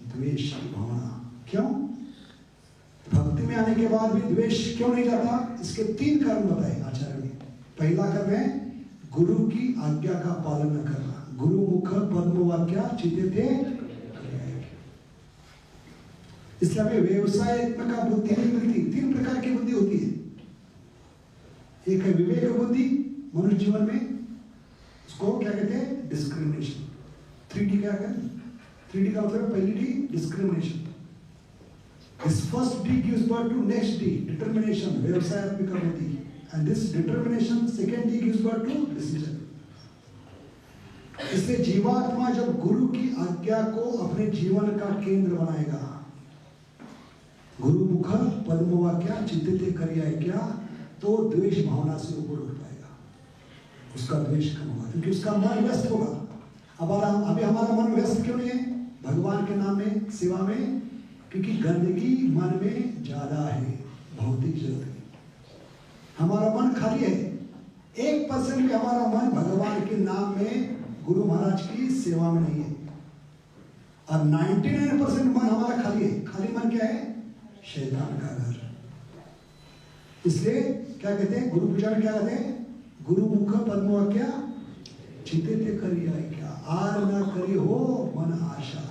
द्वेष की भावना। क्यों? भक्ति में आने के बाद भी द्वेष क्यों नहीं जाता? इसके 3 कारण बताए आचार्य ने। पहला कारण है गुरु की आज्ञा का पालन न करना। गुरु मुख पद्म वाक्या चित्ते, इसलिए हमें व्यवसाय का बुद्धि नहीं मिलती। 3 प्रकार की बुद्धि होती है। एक है विवेक बुद्धि मनुष्य जीवन में, उसको क्या कहते हैं? डिस्क्रिमिनेशन। 3D क्या है? 3D का मतलब पहली D discrimination. This first D gives birth to next D, determination, व्यवसायत्मक बुद्धि, and this determination second D gives birth to decision। इसलिए जीवात्मा जब गुरु की आज्ञा को अपने जीवन का केंद्र बनाएगा, गुरु मुख पद्म वाक्या चित्ते करिया क्या, तो द्वेष भावना से ऊपर उठ पाएगा, उसका द्वेष कम होगा, क्योंकि उसका मन व्यस्त होगा। अभी हमारा मन व्यस्त क्यों नहीं है? भगवान के नाम में, सेवा में, क्योंकि गंदगी मन में ज्यादा है, भौतिक जगत में। हमारा मन खाली है। 1% भी हमारा मन भगवान के नाम में, गुरु महाराज की सेवा में नहीं है। और 99% मन हमारा खाली है। खाली मन क्या है? शैतान का घर। इसलिए क्या कहते हैं गुरु पूजा में? क्या कहते हैं? गुरु मुख पद्म वाक्या चित्ते करिया क्या, आर न करी हो मन आशा।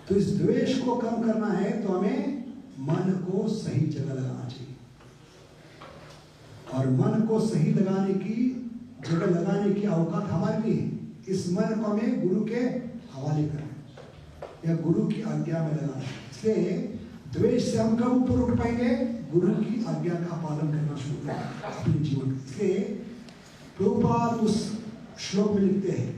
तो इस द्वेष को कम करना है तो हमें मन को सही जगह लगाना चाहिए, और मन को सही लगाने की जगह, लगाने की औकात हमारी नहीं है। इस मन को हमें गुरु के हवाले करना या गुरु की आज्ञा में लगाना। इसलिए द्वेष से हम कब ऊपर उठ पाएंगे? गुरु की आज्ञा का पालन करना शुरू करें अपने जीवन में। इसलिए प्रभुपाद उस श्लोक में लिखते हैं,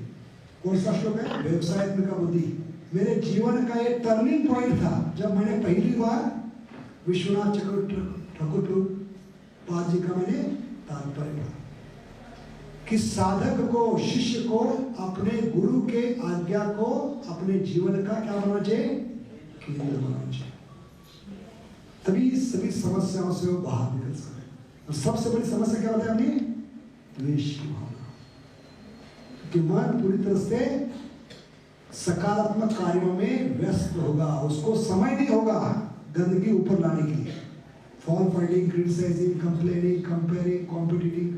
कौन सा श्लोक है? व्यवसायत्मक बुद्धि। मेरे जीवन का एक टर्निंग पॉइंट था जब मैंने पहली बार विश्वनाथ ठाकुर पाद जी का मैंने तात्पर्य पढ़ा कि साधक को, शिष्य को अपने गुरु के आज्ञा को अपने जीवन का क्या बनाना चाहिए? केंद्र बनाना चाहिए। तभी सभी समस्याओं से वो बाहर निकल सकते हैं। और सबसे बड़ी समस्या क्या होता है? अपनी द्वेष की भावना। कि मन पूरी तरह से सकारात्मक कार्यों में व्यस्त होगा, उसको समय नहीं होगा गंदगी ऊपर लाने के लिए। Fault finding, criticising, complaining, comparing, competitive.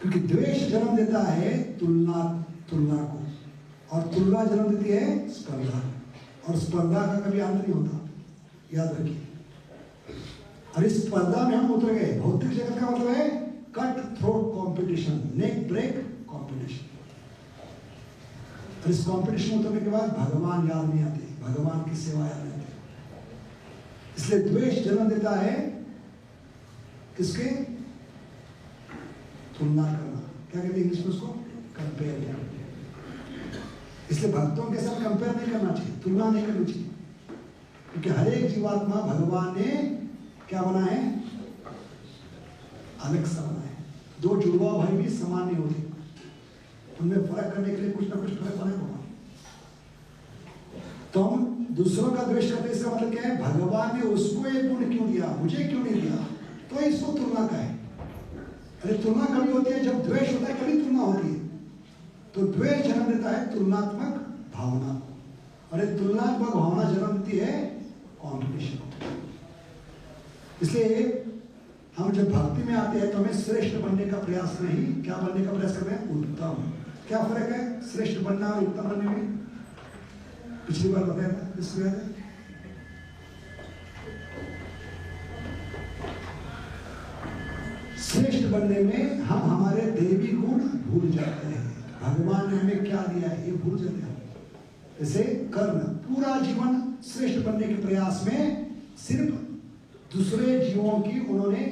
क्योंकि द्वेष जन्म देता है तुलना को, और तुलना जन्म देती है स्पर्धा, और स्पर्धा का कभी अंत नहीं होता, याद रखिए। और इस स्पर्धा में हम उतर गए। भौतिक जगत का मतलब है cut throat competition, neck break competition. और इस कॉम्पिटिशन उतरने के बाद भगवान याद नहीं आते, भगवान की सेवा याद नहीं आती। इसलिए द्वेष जन्म देता है किसके? तुलना करना। क्या कहते हैं इंग्लिश में उसको? कंपेयर करना। इसलिए भक्तों के साथ कंपेयर नहीं करना चाहिए, तुलना नहीं करनी चाहिए, क्योंकि हर एक जीवात्मा भगवान ने क्या बना है? अलग सा बना है। 2 जुड़वा भाई भी समान नहीं होते, उनमें फर्क करने के लिए कुछ ना कुछ फर्क बना होगा। तो हम दूसरों का द्वेष करते, इसका मतलब क्या है? भगवान ने उसको एक गुण क्यों दिया, मुझे क्यों नहीं दिया? तो इसको तुलना का है। अरे तुलना कभी होती है जब द्वेष होता है, कभी तुलना होती है। तो द्वेष जन्म देता है तुलनात्मक भावना, और एक तुलनात्मक भावना जन्म देती है कॉम्पिटिशन। इसलिए हम जब भक्ति में आते हैं तो हमें श्रेष्ठ बनने का प्रयास नहीं, क्या बनने का प्रयास कर रहे हैं? उत्तम। क्या फर्क है श्रेष्ठ बनना और उत्तम बनने में? पिछली बार बताया था, इसलिए श्रेष्ठ बनने में हम हमारे देवी गुण भूल जाते हैं। भगवान ने हमें क्या दिया है ये भूल जाते हैं। जैसे कर्ण पूरा जीवन श्रेष्ठ बनने के प्रयास में सिर्फ दूसरे जीवों की उन्होंने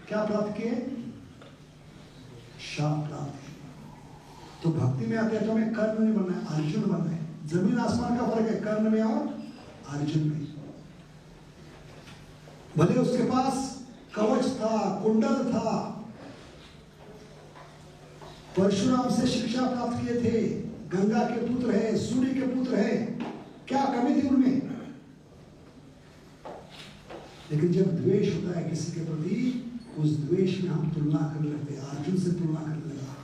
क्या प्राप्त किए? शाप प्राप्त किए। तो भक्ति में आते हैं तो हमें कर्ण नहीं बनना है, अर्जुन बनना है। जमीन आसमान का फर्क है कर्ण में और अर्जुन में। भले उसके पास कवच था, कुंडल था, परशुराम से शिक्षा प्राप्त किए थे, गंगा के पुत्र है, सूर्य के पुत्र है, क्या कमी थी उनमें? लेकिन जब द्वेष होता है किसी के प्रति, उस द्वेष में हम तुलना करने लगते हैं, अर्जुन से तुलना करने लगा।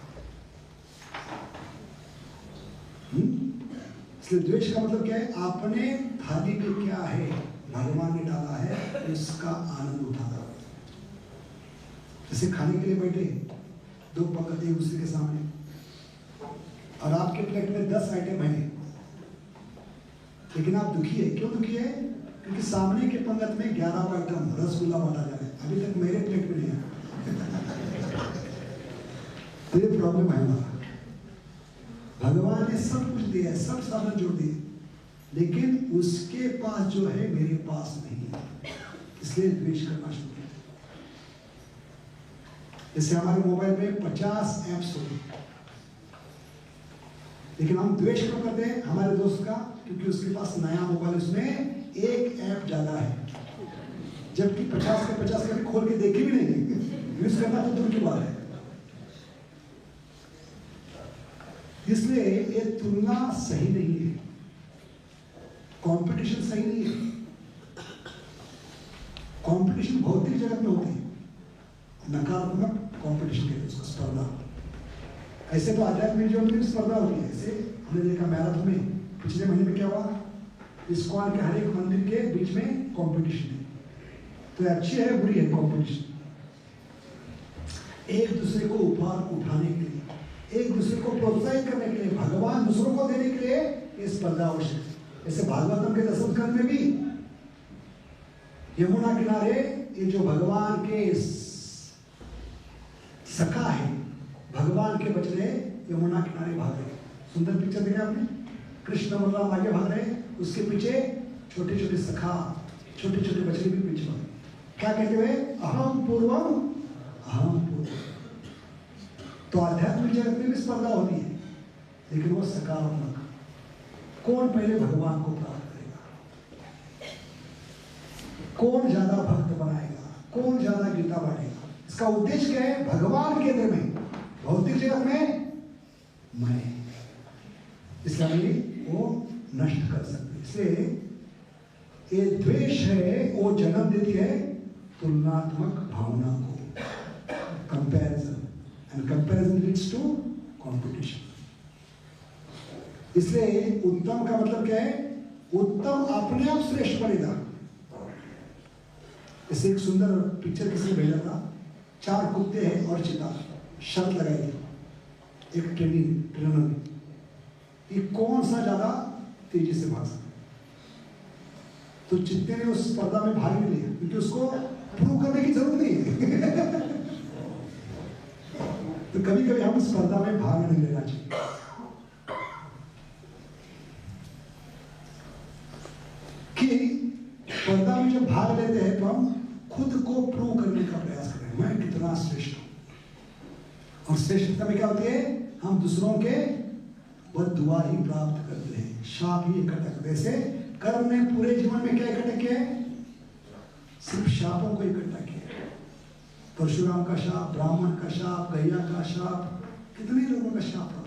इसलिए द्वेष का मतलब क्या है? अपने थाली में क्या है भगवान ने डाला है उसका आनंद उठाना। जैसे खाने के लिए बैठे दो पंगत एक दूसरे के सामने और आपके प्लेट में 10 आइटम है, लेकिन आप दुखी है। क्यों दुखी है? क्योंकि सामने के पंगत में 11 आइटम रसगुल्ला बांटा जा रहा है, अभी तक मेरे प्लेट में नहीं है। तो ये प्रॉब्लम है हमारा। भगवान ने सब कुछ दिया है, सब साधन जोड़ दिए, लेकिन उसके पास जो है मेरे पास नहीं है, इसलिए द्वेष करना शुरू किया। जैसे हमारे मोबाइल में 50 ऐप्स होते हैं, लेकिन हम द्वेष क्यों करते हैं हमारे दोस्त का? क्योंकि उसके पास नया मोबाइल, उसमें एक ऐप ज्यादा है, जबकि 50 के 50 कभी खोल के देखे भी नहीं, यूज करना तो दूर की बात है। इसलिए ये तुलना सही नहीं है, कंपटीशन सही नहीं है। कंपटीशन भौतिक जगत में होती है, नकारात्मक कंपटीशन कहते हैं उसको, स्पर्धा। ऐसे तो आध्यात्मिक जीवन में स्पर्धा होती है। ऐसे हमने देखा मैराथन में पिछले महीने में क्या हुआ, इस्कॉन के हर एक मंदिर के बीच में कंपटीशन है। तो अच्छी है बुरी है कंपटीशन? एक दूसरे को उपहार उठाने के लिए, एक दूसरे को प्रोत्साहित करने के लिए, भगवान दूसरों को देने के लिए ये स्पर्धा आवश्यक है। जैसे भागवतम के 10वें स्कंद में भी यमुना किनारे ये जो भगवान के सखा है, भगवान के बचड़े यमुना किनारे भाग रहे। सुंदर पिक्चर देखा आपने? कृष्ण बलराम आगे भाग रहे, उसके पीछे छोटे छोटे सखा, छोटे छोटे बछड़े भी पीछे भाग। क्या कहते हुए? अहम पूर्वम अहम पूर्वम। तो आध्यात्मिक जगत में भी स्पर्धा होती है, लेकिन वो सकारात्मक। कौन पहले भगवान को प्राप्त करेगा, कौन ज्यादा भक्त बनाएगा, कौन ज्यादा गीता बांटेगा, इसका उद्देश्य क्या है? भगवान केंद्र में, भौतिक जगत में मैं, इसलिए वो नष्ट कर सकते। इसलिए ये द्वेष है, वो जन्म देती है तुलनात्मक भावना को, comparison, and comparison leads to competition. इसलिए उत्तम का मतलब क्या है? उत्तम अपने आप श्रेष्ठ बनेगा। इसे एक सुंदर पिक्चर किसी ने भेजा था, 4 कुत्ते हैं और चीता, शर्त लगाई थी एक ट्रेनर ने, ये कौन सा ज्यादा तेजी से भाग सकता। तो चित्ते ने उस स्पर्धा में भाग नहीं लिया, क्योंकि उसको प्रूव करने की जरूरत नहीं है। तो कभी कभी हम स्पर्धा में भाग नहीं लेना चाहिए। कि स्पर्धा में जब भाग लेते हैं तो हम खुद को प्रूव करने का प्रयास कर रहे हैं, मैं कितना श्रेष्ठ हूं। और श्रेष्ठता में क्या होती है? हम दूसरों के बद्दुआ ही प्राप्त करते हैं, शाप ही इकट्ठा करते हैं। जैसे कर्म ने पूरे जीवन में क्या इकट्ठा किया है? सिर्फ शापों को इकट्ठा किया। परशुराम का शाप, ब्राह्मण का शाप, गैया का शाप, कितने लोगों का शाप था।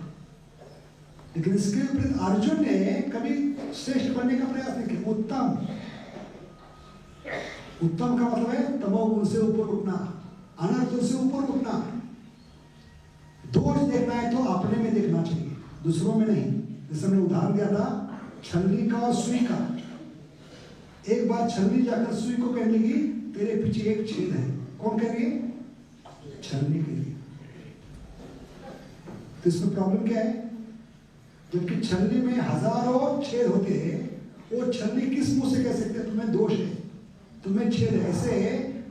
लेकिन इसके विपरीत अर्जुन ने कभी श्रेष्ठ बनने का प्रयास नहीं किया। उत्तम, उत्तम का मतलब है तमोगुण से ऊपर उठना, अनर्थों से ऊपर उठना। दोष देखना है तो अपने में देखना चाहिए, दूसरों में नहीं। जैसे मैंने उदाहरण दिया था छलनी का और सुई का। एक बार छलनी जाकर सुई को कहने लगी तेरे पीछे एक छेद है। कौन कह रही है? छलनी के लिए। तो इसमें प्रॉब्लम क्या है? जबकि छलनी में हजारों छेद होते हैं, वो छलनी किस मुंह से कह सकते तुम्हें दोष है, तुम्हें छेद है? ऐसे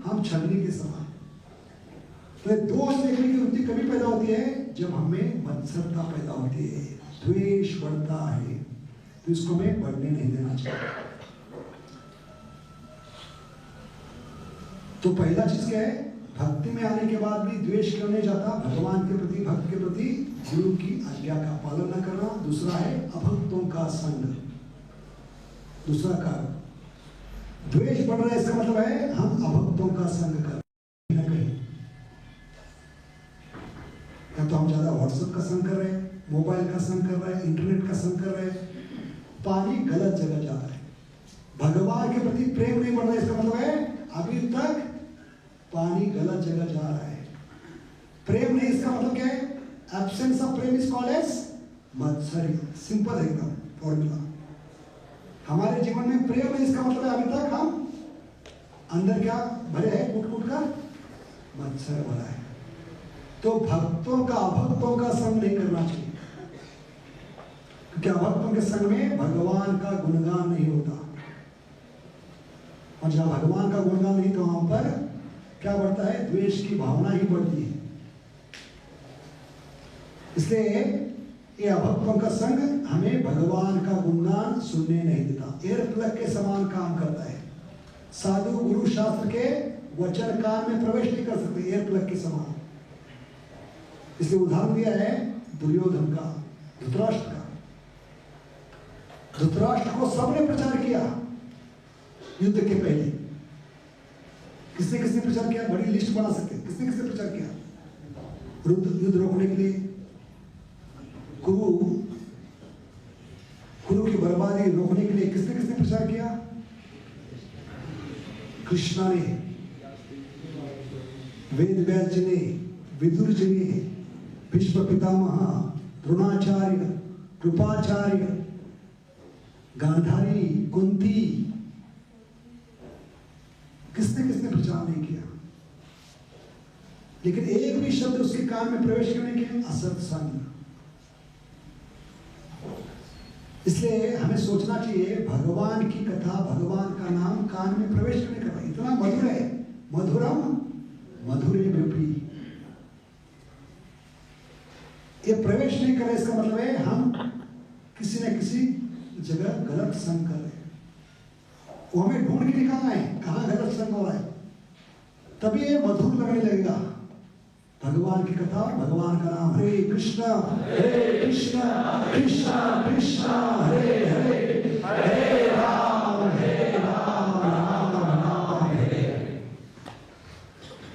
हम छलनी के समान। तो दोष देखने की वृत्ति कभी पैदा होती है जब हमें मत्सरता पैदा होती है, द्वेष बढ़ता है, तो इसको हमें बढ़ने नहीं देना चाहिए। तो पहला चीज क्या है, भक्ति में आने के बाद भी द्वेष क्यों नहीं जाता? भगवान के प्रति, भक्त के प्रति गुरु की आज्ञा का पालन न करना। दूसरा है अभक्तों का संग। दूसरा कारण द्वेष बढ़ रहा है, इसका मतलब है हम अभक्तों का संग कर रहे हैं। या तो हम ज्यादा व्हाट्सएप का संग कर रहे हैं, मोबाइल का संग कर रहे हैं, इंटरनेट का संग कर रहे हैं, पानी गलत जगह जा रहा है। भगवान के प्रति प्रेम नहीं बढ़ रहा है, इसका मतलब है अभी तक पानी गलत जगह जा रहा है। प्रेम नहीं, इसका मतलब क्या है? एब्सेंस ऑफ प्रेम इज कॉल्ड एज मत्सरी। सिंपल है एकदम फॉर्मूला। हमारे जीवन में प्रेम नहीं, इसका मतलब है अभी तक हम अंदर क्या भरे हैं, कूट कूट कर मत्सर भरा है। तो भक्तों का अभक्तों का संग नहीं करना चाहिए, क्योंकि अभक्तों के संग में भगवान का गुणगान नहीं होता। और जहां भगवान का गुणगान नहीं तो वहां पर क्या बढ़ता है? द्वेष की भावना ही बढ़ती है। इसलिए ये अभक्तों का संग हमें भगवान का गुणगान सुनने नहीं देता। एयर प्लग के समान काम करता है। साधु गुरु शास्त्र के वचन कान में प्रवेश नहीं कर सकते, एयर प्लग के समान। इसलिए उदाहरण दिया है दुर्योधन का, धृतराष्ट्र का। धृतराष्ट्र को सबने प्रचार किया युद्ध के पहले। किसने किसने प्रचार किया? बड़ी लिस्ट बना सकते हैं। किसने किसने प्रचार किया? युद्ध रोकने के लिए, कुरु की बर्बादी रोकने के लिए किसने किसने प्रचार किया? कृष्णा ने, वेद व्यास जी ने, विदुर जी ने, भीष्म पितामह, द्रोणाचार्य, कृपाचार्य, गांधारी, कुंती, किसने किसने प्रचार नहीं किया? लेकिन एक भी शब्द उसके कान में प्रवेश क्यों नहीं किया? असत्संग। इसलिए हमें सोचना चाहिए भगवान की कथा, भगवान का नाम कान में प्रवेश क्यों नहीं कर रहा? इतना मधुर है, मधुरम मधुरे विपी। ये प्रवेश नहीं कर रहे, इसका मतलब है हम किसी न किसी जगह गलत संग कर रहे हैं। वो हमें ढूंढ के निकालना है कहाँ गलत संग हो रहा है, तभी ये मधुर लगने लगेगा। भगवान की कथा, भगवान का नाम, हरे कृष्णा कृष्ण कृष्ण हरे हरे, हरे राम राम राम हरे।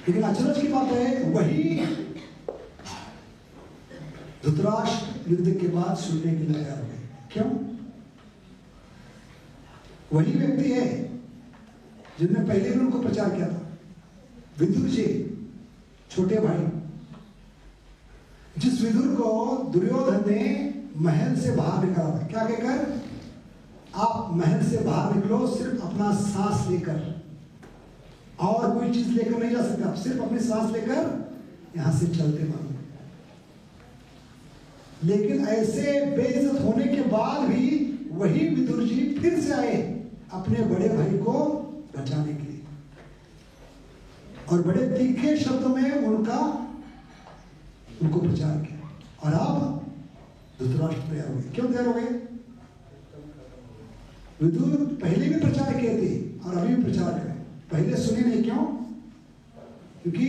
लेकिन अचरज की बात है, वही धृतराष्ट्र युद्ध के बाद सुनने के लिए तैयार हो गए। क्यों? वही व्यक्ति है जिनने पहले भी उनको प्रचार किया था। विदुर जी, छोटे भाई, जिस विदुर को दुर्योधन ने महल से बाहर निकाला था, क्या कहकर? आप महल से बाहर निकलो सिर्फ अपना सांस लेकर, और कोई चीज लेकर नहीं जा सकते, आप सिर्फ अपनी सांस लेकर यहां से चलते मानो। लेकिन ऐसे बेइज्जत होने के बाद भी वही विदुर जी फिर से आए अपने बड़े भाई को बचाने के लिए, और बड़े तीखे शब्दों में उनको प्रचार किया। और अब धृतराष्ट्र तैयार हो गए। क्यों तैयार हो गए? विदुर पहले भी प्रचार किए थे और अभी भी प्रचार करें। पहले सुने नहीं, क्यों? क्योंकि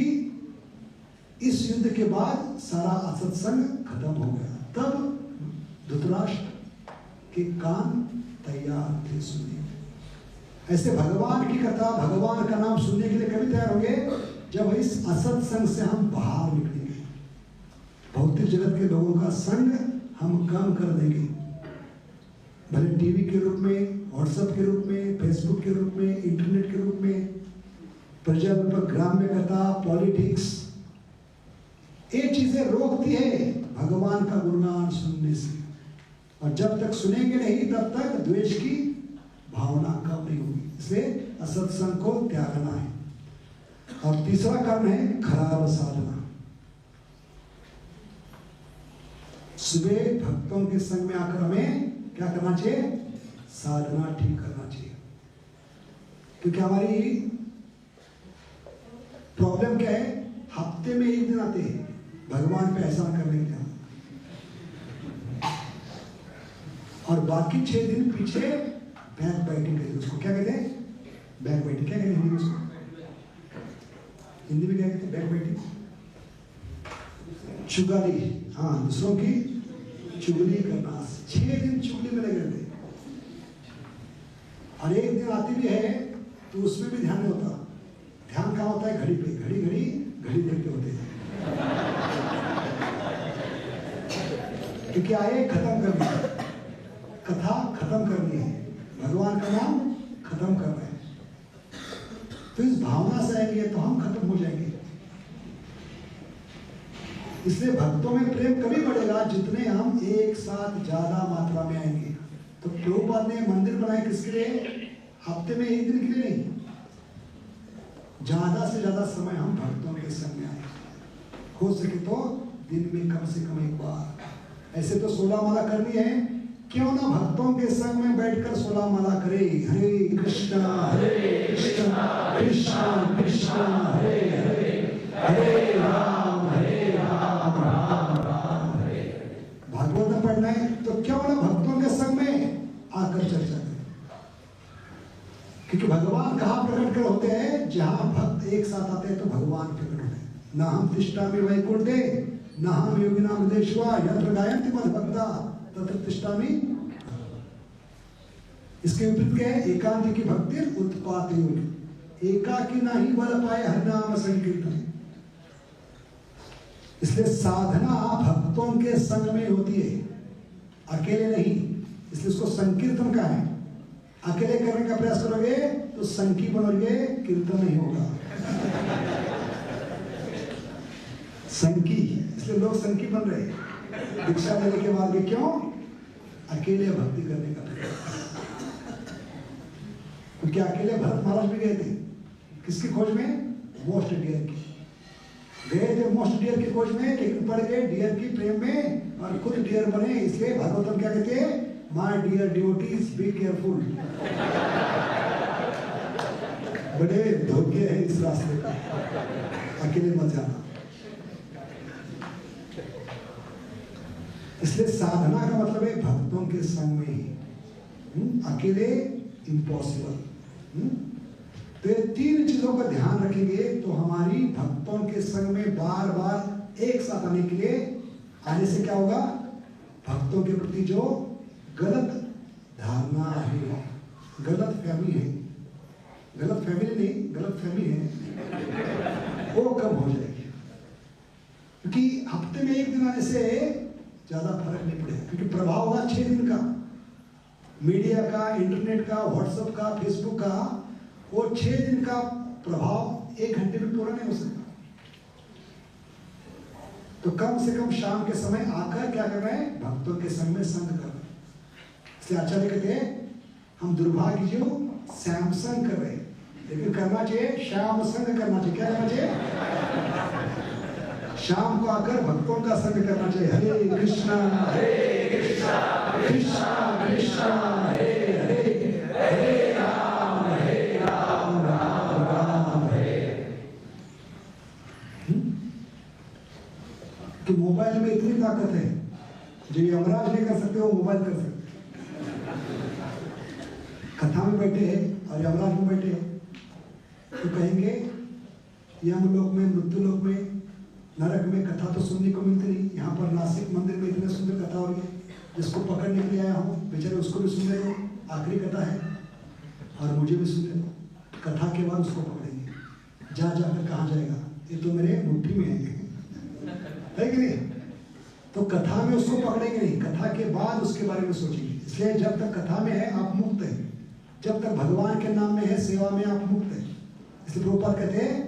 इस युद्ध के बाद सारा असत्संग खत्म हो गया। तब धृतराष्ट्र के कान तैयार थे सुनने। ऐसे भगवान की कथा, भगवान का नाम सुनने के लिए कभी तैयार होंगे जब इस असत्संग से हम बाहर निकलेंगे। भौतिक जगत के लोगों का संग हम कम कर देंगे, भले टीवी के रूप में, व्हाट्सएप के रूप में, फेसबुक के रूप में, इंटरनेट के रूप में, प्रजा ग्राम्य कथा, पॉलिटिक्स, ये चीजें रोकती है भगवान का गुणगान सुनने से। और जब तक सुनेंगे नहीं तब तक द्वेष की भावना कम नहीं होगी। इसलिए असत्संग को त्यागना है। और तीसरा कारण है खराब साधना। सुबह भक्तों के संग में आकर हमें क्या करना चाहिए? साधना ठीक करना चाहिए। क्योंकि हमारी प्रॉब्लम क्या है? हफ्ते में एक दिन आते हैं भगवान पे एहसान करने के लिए, और बाकी 6 दिन पीछे बैक बाइटिंग कहते हैं उसको। क्या कहते हैं? Back biting. क्या कहते हैं हिंदी में उसको? हिंदी में क्या कहते हैं बैक बाइटिंग? चुगली। हाँ, दूसरों की चुगली करना। 6 दिन चुगली में लगे रहते, और एक दिन आती भी है तो उसमें भी ध्यान नहीं होता। ध्यान कहाँ होता है? घड़ी पे। घड़ी घड़ी घड़ी देखते होते हैं, क्योंकि आए खत्म करनी है, कथा खत्म करनी है, भगवान का नाम खत्म करना है। तो इस भावना से आएंगे तो हम खत्म हो जाएंगे। इसलिए भक्तों में प्रेम कभी बढ़ेगा जितने हम एक साथ ज्यादा मात्रा में आएंगे। तो प्रभुपाद ने मंदिर बनाए किसके लिए? हफ्ते में एक दिन के लिए नहीं, ज्यादा से ज्यादा समय हम भक्तों के संग में आए। हो सके तो दिन में कम से कम एक बार। ऐसे तो 16 माला करनी है, क्यों ना भक्तों के संग में बैठकर 16 माला करे। हरे कृष्णा कृष्णा कृष्णा हरे हरे, हरे राम राम राम हरे। भागवत में पढ़ना है तो क्यों ना भक्तों के संग में आकर चर्चा करें, क्योंकि भगवान कहाँ प्रकट कर होते हैं? जहां भक्त एक साथ आते हैं तो भगवान प्रकट होते हैं। ना हम तिष्ठामि वैकुंठे ना हम योगिनाम देशवा यत्र गायन्ति मद्भक्ता तत्र तिष्ठामि। इसके विपरीत क्या है? एकांत की भक्ति उत्पाते योग। एकाकी ना ही बल पाए हरिनाम संकीर्तन। इसलिए साधना भक्तों के संग में होती है, अकेले नहीं। इसलिए उसको संकीर्तन का है। अकेले करने का प्रयास करोगे तो संकी बनोगे, कीर्तन नहीं होगा। संकी, इसलिए लोग संकी बन रहे हैं दीक्षा लेने के बाद भी। क्यों? अकेले भक्ति करने का प्रयास। क्योंकि अकेले भरत महाराज भी गए थे किसकी खोज में? मोस्ट डियर की। गए थे मोस्ट डियर की खोज में, लेकिन पड़ गए डियर की प्रेम में और खुद डियर बने। इसलिए भागवतम क्या कहते हैं? My dear devotees be careful. बड़े धोखे हैं इस रास्ते पे, अकेले मत जाना। इसलिए साधना का मतलब है भक्तों के संग में ही, अकेले इम्पॉसिबल। तो ये 3 चीजों का ध्यान रखेंगे तो हमारी भक्तों के संग में बार बार एक साथ आने के लिए आने से क्या होगा? भक्तों के प्रति जो गलत धारणा है, गलत फहमी है, गलत फैमिली नहीं, गलत फहमी है, वो कम हो जाएगी। क्योंकि हफ्ते में एक दिन आने से ज्यादा फर्क नहीं पड़ेगा, क्योंकि प्रभाव होगा 6 दिन का। मीडिया का, इंटरनेट का, व्हाट्सएप का, फेसबुक का, वो 6 दिन का प्रभाव 1 घंटे में पूरा नहीं हो सकता। तो कम से कम शाम के समय आकर क्या कर रहे हैं? भक्तों के संग में संग कर रहे हैं। इसलिए आचार्य कहते हैं हम दुर्भाग्य जो सैमसंग कर रहे हैं, लेकिन करना चाहिए श्याम संग करना चाहिए। क्या करना चाहिए? शाम को आकर भक्तों का संग करना चाहिए। हरे कृष्णा कृष्णा कृष्णा हरे हरे, हरे राम राम राम हरे। कि मोबाइल में इतनी ताकत है जो यमराज नहीं कर सकते वो मोबाइल कर सकते। कथा में बैठे हैं और यमराज में बैठे हैं तो कहेंगे यमलोक में, मृत्युलोक में, नरक में कथा तो सुनने को मिलती नहीं। यहाँ पर नासिक मंदिर में इतने सुंदर कथा हो रही है, जिसको पकड़ने के लिए आया हूँ बेचारे उसको भी सुन रहे हो। आखिरी कथा है और मुझे भी सुन रहे। कथा के बाद उसको पकड़ेंगे, जा जाकर कहाँ जाएगा? ये तो मेरे मुट्ठी में है कि नहीं? तो कथा में उसको पकड़ेंगे नहीं, कथा के बाद उसके बारे में सोचेंगे। इसलिए जब तक कथा में है आप मुक्त हैं, जब तक भगवान के नाम में है, सेवा में आप मुक्त हैं। इसलिए प्रभुपाद कहते हैं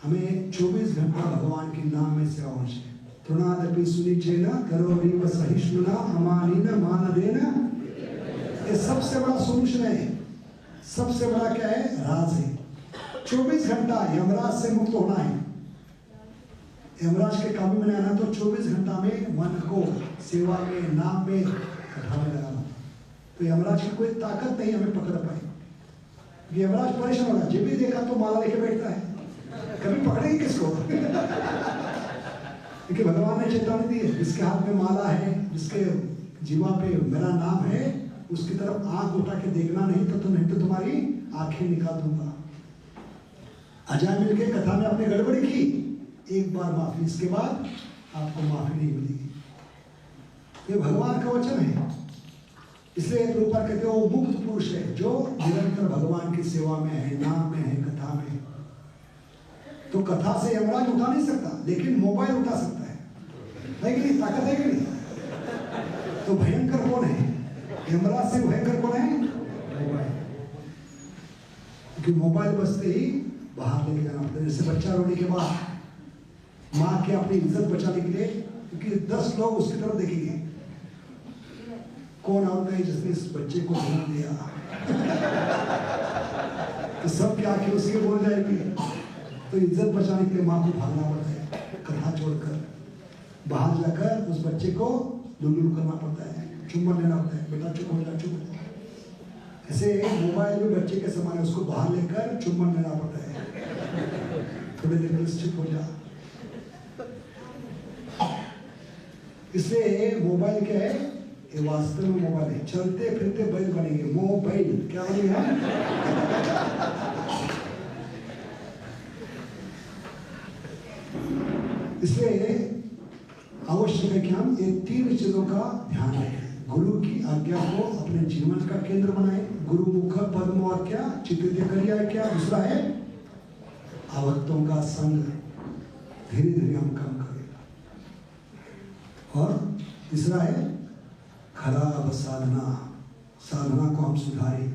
हमें 24 घंटा भगवान के नाम में सेवा होनी चाहिए। तृणादपि सुनिचेन करोमीव सहिष्णुना अमानीन मानदेन। ये सबसे बड़ा सोल्यूशन है, सबसे बड़ा क्या है? राज है। 24 घंटा यमराज से मुक्त होना है। यमराज के काबू में आना तो 24 घंटा में मन को सेवा में, नाम में, कथा में लगाना। तो यमराज की कोई ताकत नहीं हमें पकड़ पाए। यमराज परेशान होगा, जब भी देखा तो माला लेके बैठता है। कभी पकड़ेंगे किसको? क्योंकि भगवान ने चेतावनी दी है, जिसके हाथ में माला है, जिसके जीवा पे मेरा नाम है, उसकी तरफ आंख उठा के देखना नहीं तो तुम्हारी आंखें निकाल दूंगा। अजय मिलके कथा में आपने गड़बड़ी की, एक बार माफी, इसके बाद आपको माफी नहीं मिलेगी। ये भगवान का वचन है। इसलिए प्रभुपाद कहते हैं वो मुक्त पुरुष है जो निरंतर भगवान की सेवा में है, नाम में है, कथा में। तो कथा से यमराज उठा नहीं सकता, लेकिन मोबाइल उठा सकता है कि नहीं? ताकत है कि नहीं? तो भयंकर कौन है? यमराज से भयंकर कौन है? मोबाइल। क्योंकि मोबाइल बजते ही बाहर लेके जाना पड़ता है। जैसे बच्चा रोने के बाद माँ के अपनी इज्जत बचाने के लिए, क्योंकि 10 लोग उसकी तरफ देखेंगे, कौन आता है जिसने इस बच्चे को जन्म दिया? तो सब क्या आंखें उसके बोल जाएगी। तो इज्जत बचाने के लिए माँ को भागना पड़ता है, कथा छोड़कर बाहर जाकर उस बच्चे को लुलु करना पड़ता है, चुम्बन लेना पड़ता है, बेटा चुप हो जा, चुप हो जा। ऐसे मोबाइल में बच्चे के समान है, उसको बाहर लेकर चुम्बन लेना पड़ता है, थोड़ी देर में चुप हो जा। इसलिए मोबाइल क्या है? ये वास्तव में मोबाइल है, चलते फिरते बैल बनेंगे। मोबाइल क्या बनेगा? इसलिए आवश्यक है कि हम ये 3 चीजों का ध्यान रखें। गुरु की आज्ञा को अपने जीवन का केंद्र बनाए। गुरु मुख पद्म आज्ञा चित्त करिया क्या? दूसरा है आवक्तों का संग, धीरे धीरे हम कम करें। और तीसरा है खराब साधना, साधना को हम सुधारें।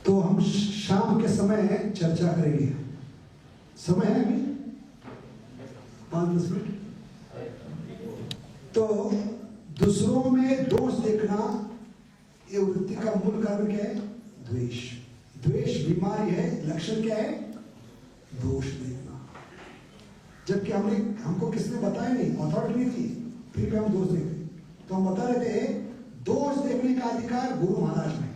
तो हम शाम के समय चर्चा करेंगे। समय है अभी 5-10 मिनट। तो दूसरों में दोष देखना, ये वृत्ति का मूल कारण क्या है? द्वेष। द्वेष बीमारी है। लक्षण क्या है? दोष देखना। जबकि हमको किसने बताया नहीं, अथॉरिटी नहीं थी, फिर भी हम दोष देखते। तो हम बता रहे थे दोष देखने का अधिकार गुरु महाराज में,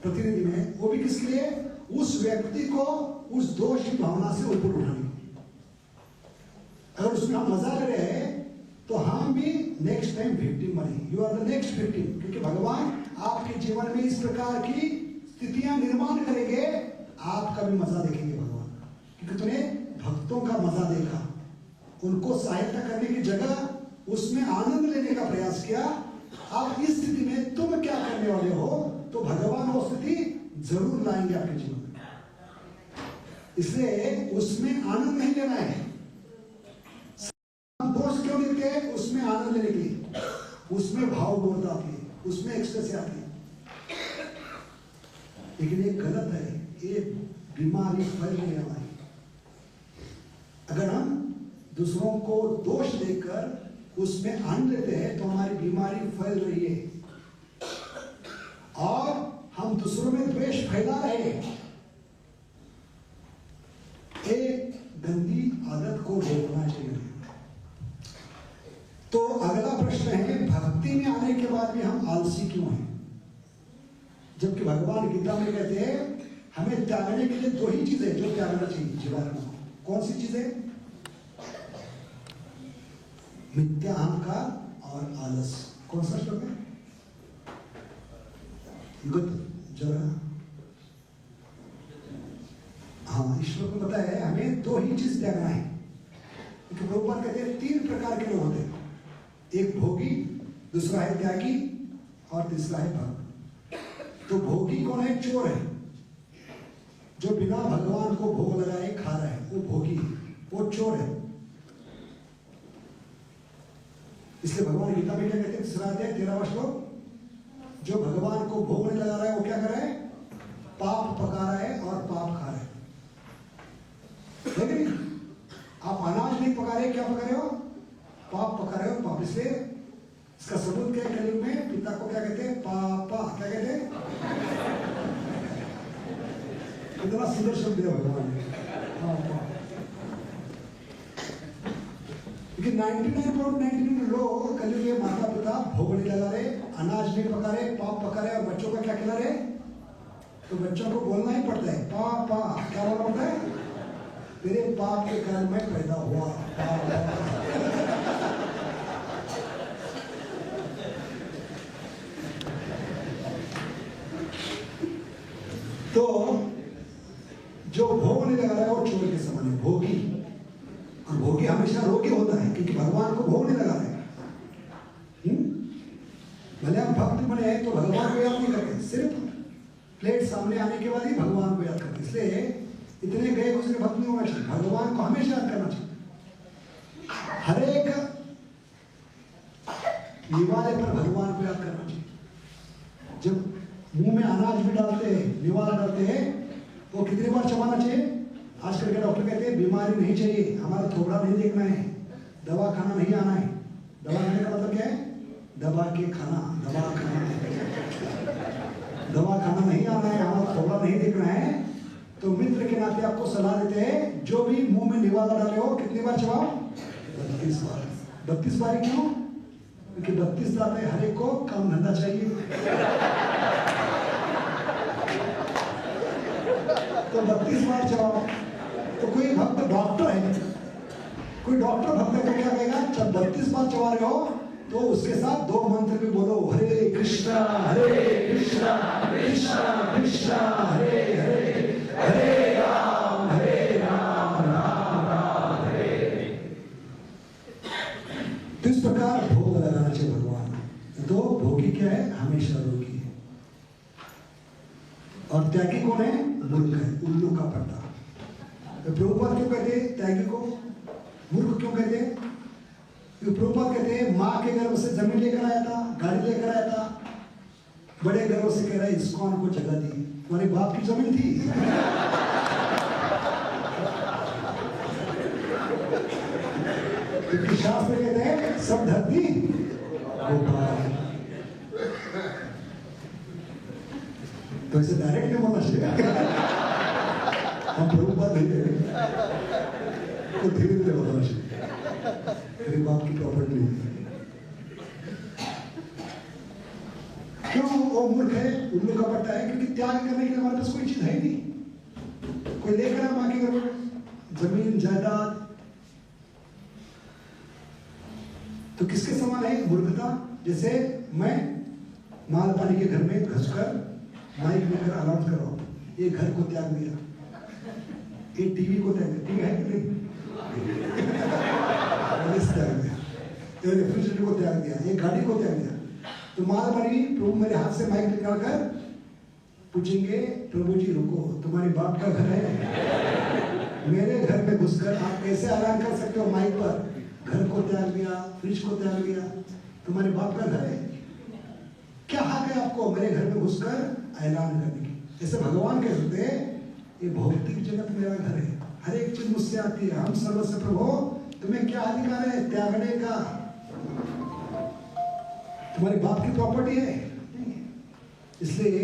प्रतिनिधि में। वो भी किसके लिए? उस व्यक्ति को उस दोष की भावना से ऊपर उठाने। अगर उसमें हम मजा कर रहे हैं तो हम भी नेक्स्ट टाइम विक्टिम बने। You are the next victim. क्योंकि भगवान आपके जीवन में इस प्रकार की स्थितियां निर्माण करेंगे, आपका भी मजा देखेंगे भगवान। क्योंकि तूने भक्तों का मजा देखा, उनको सहायता करने की जगह उसमें आनंद लेने का प्रयास किया। अब इस स्थिति में तुम क्या करने वाले हो? तो भगवान वो स्थिति जरूर लाएंगे आपके जीवन में। इसलिए उसमें आनंद नहीं लेना है। हम दोष क्यों लेते हैं? उसमें आनंद लेने के लिए, उसमें भाव बोलता आती है, उसमें एक्सप्रेस आती है। लेकिन ये गलत है, ये बीमारी फैल रही है हमारी। अगर हम दूसरों को दोष देकर उसमें आनंद लेते हैं तो हमारी बीमारी फैल रही है और हम दूसरों में द्वेष फैला रहे हैं। एक गंदी आदत को रोकना चाहिए। तो अगला प्रश्न है, भक्ति में आने के बाद भी हम आलसी क्यों हैं? जबकि भगवान गीता में कहते हैं हमें त्यागने के लिए 2 ही चीजें जो त्यागना चाहिए जीवन में। कौन सी चीजें? मिथ्या अहंकार और आलस। कौन सा श्लोक है? जरा हाँ, इस श्लोक में बताया है हमें 2 ही चीज त्यागना है। क्योंकि प्रभुपाद कहते हैं 3 प्रकार के लोग होते हैं, एक भोगी, दूसरा है त्यागी और तीसरा है भक्त। तो भोगी कौन है? चोर है, जो बिना भगवान को भोग लगाए खा रहा है, वो भोगी है, वो चोर है। इसलिए भगवान गीता में क्या कहते हैं? तीसरा अध्याय 13वां श्लोक, जो भगवान को भोग नहीं लगा रहा है वो क्या कर रहा है? पाप पका रहा है और पाप खा रहा है। लेकिन आप अनाज नहीं पका रहे, क्या पका रहे हो? पाप पका रहे हो, पाप। इसलिए इसका सबूत क्या है? कलयुग में पिता को क्या कहते हैं? पापा। क्या कहते हैं? कितना सुंदर शब्द है भगवान ने, पापा। क्योंकि 99.99 लोग कलयुग में माता पिता भोग नहीं लगा रहे, अनाज नहीं पका रहे, पाप पका रहे और बच्चों का क्या खिला रहे? तो बच्चों को बोलना ही पड़ता है, पापा। क्या बोलना पड़ता है? तेरे पाप के कारण मैं पैदा हुआ। तो जो भोग नहीं लगा रहा है वो चोर के समान है, भोगी। और भोगी हमेशा रोगी होता है, क्योंकि भगवान को भोग नहीं लगा रहे। भले हम भक्त बने हैं तो भगवान को याद नहीं करते, सिर्फ प्लेट सामने आने के बाद ही भगवान को याद करते। इसलिए इतने गए गुजरे भक्त नहीं होना चाहिए, भगवान को हमेशा याद करना चाहिए। हर एक निवाले पर भगवान को याद करना चाहिए। जब मुंह में अनाज भी डालते हैं, निवाला डालते हैं, तो कितनी बार चबाना चाहिए? आजकल के डॉक्टर कहते हैं बीमारी नहीं चाहिए, हमारा थोबड़ा नहीं देखना है, दवा खाना नहीं आना है। दवा खाने का मतलब क्या है? दबा के खाना, दवा खाना नहीं आना है, हमारा थोबड़ा नहीं देखना है। तो मित्र के नाते आपको सलाह देते हैं, जो भी मुंह में निवाला डाले हो कितनी बार चबाओ? 32 बार। 32 बार क्यों? क्योंकि 32 दांत है, हर एक को काम धंधा चाहिए। तो 32 बार चबाओ। तो कोई भक्त डॉक्टर है, कोई डॉक्टर भक्त को क्या कहेगा? जब 32 बार चबा रहे हो तो उसके साथ 2 मंत्र भी बोलो, हरे कृष्णा कृष्णा कृष्णा हरे हरे, हरे राम राम राम हरे। तो इस प्रकार भोग लगाना चाहिए भगवान। तो भोगी क्या है? हमेशा रोगी है। और त्यागी कौन है? मूर्ख है, उल्लू का पट्टा। तो प्रभुपाद क्यों कहते हैं त्यागी को मूर्ख क्यों कहते हैं? प्रभुपाद कहते हैं माँ के गर्भ से जमीन लेकर आया था, गाड़ी लेकर आया था, बड़े गर्व से कह रहा है इस्कॉन को जगह दी। तुम्हारे बाप की जमीन थी? क्योंकि शास्त्र कहते हैं सब धरती गोपाल। तो ऐसे डायरेक्ट नहीं बोलना चाहिए, हम प्रभुपाद नहीं कह रहे, तो धीरे धीरे बोलना चाहिए। तेरे बाप की प्रॉपर्टी नहीं। क्यों वो मूर्ख है, उल्लू का पट्टा है? क्योंकि त्याग करने के लिए हमारे पास कोई चीज है नहीं। कोई लेकर आ माँ के घर में जमीन जायदाद, तो किसके समान है? मूर्खता। जैसे मैं माल पानी के घर में घुसकर माइक लेकर अनाउंस कर रहा हूं, ये घर को त्याग दिया, ये टीवी को त्याग दिया। टीवी है कि नहीं? त्याग दिया, ये रेफ्रिजरेटर को त्याग दिया, ये गाड़ी को त्याग दिया। तो माल पानी प्रभु मेरे हाथ से माइक निकाल कर पूछेंगे, प्रभु जी रुको, तुम्हारे बाप का घर है? मेरे घर में घुसकर आप कैसे ऐलान कर सकते हो माइक पर? घर को त्याग दिया, फ्रिज को त्याग दिया, तुम्हारे बाप का घर है? क्या हक है आपको मेरे घर में घुसकर ऐलान करने की? ऐसे भगवान कह सकते हैं ये भौतिक जगत मेरा घर है, हर एक चीज मुझसे आती है, हम सर्वस्व प्रभु, तुम्हें क्या अधिकार है त्यागने का? तुम्हारी बाप की प्रॉपर्टी है? इसलिए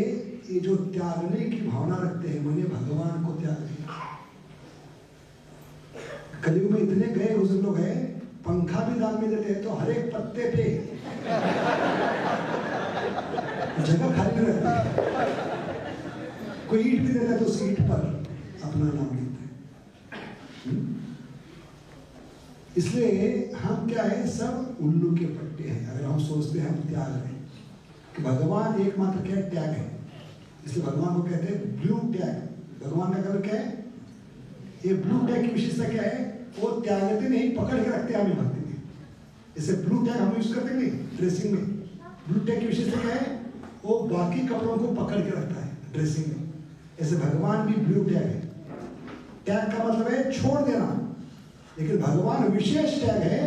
ये जो त्यागने की भावना रखते हैं, मैंने भगवान को त्याग दिया। कलयुग में इतने गए गुजर लोग हैं, पंखा भी दान में देते हैं तो हर एक पत्ते पे जगह खाली नहीं रहती। कोई ईंट भी देता है तो उस ईंट पर अपना नाम लिखते हैं। इसलिए हम क्या है, सब उल्लू के पट्टे हैं। अगर हम सोचते हैं हम त्याग रहे हैं, कि भगवान एकमात्र क्या है? त्याग है। इसलिए भगवान को कहते हैं ब्लू टैग। भगवान का कलर क्या है? ये ब्लू टैग की विशेषता क्या है? वो त्यागते नहीं, पकड़ के रखते हैं हमें भक्ति में। जैसे ब्लू टैग हम यूज करते हैं ड्रेसिंग में, ब्लू टैग की विशेषता क्या है? वो बाकी कपड़ों को पकड़ के रखता है ड्रेसिंग में। ऐसे भगवान भी ब्लू टैग है। टैग का मतलब है छोड़ देना, लेकिन भगवान विशेष टैग है।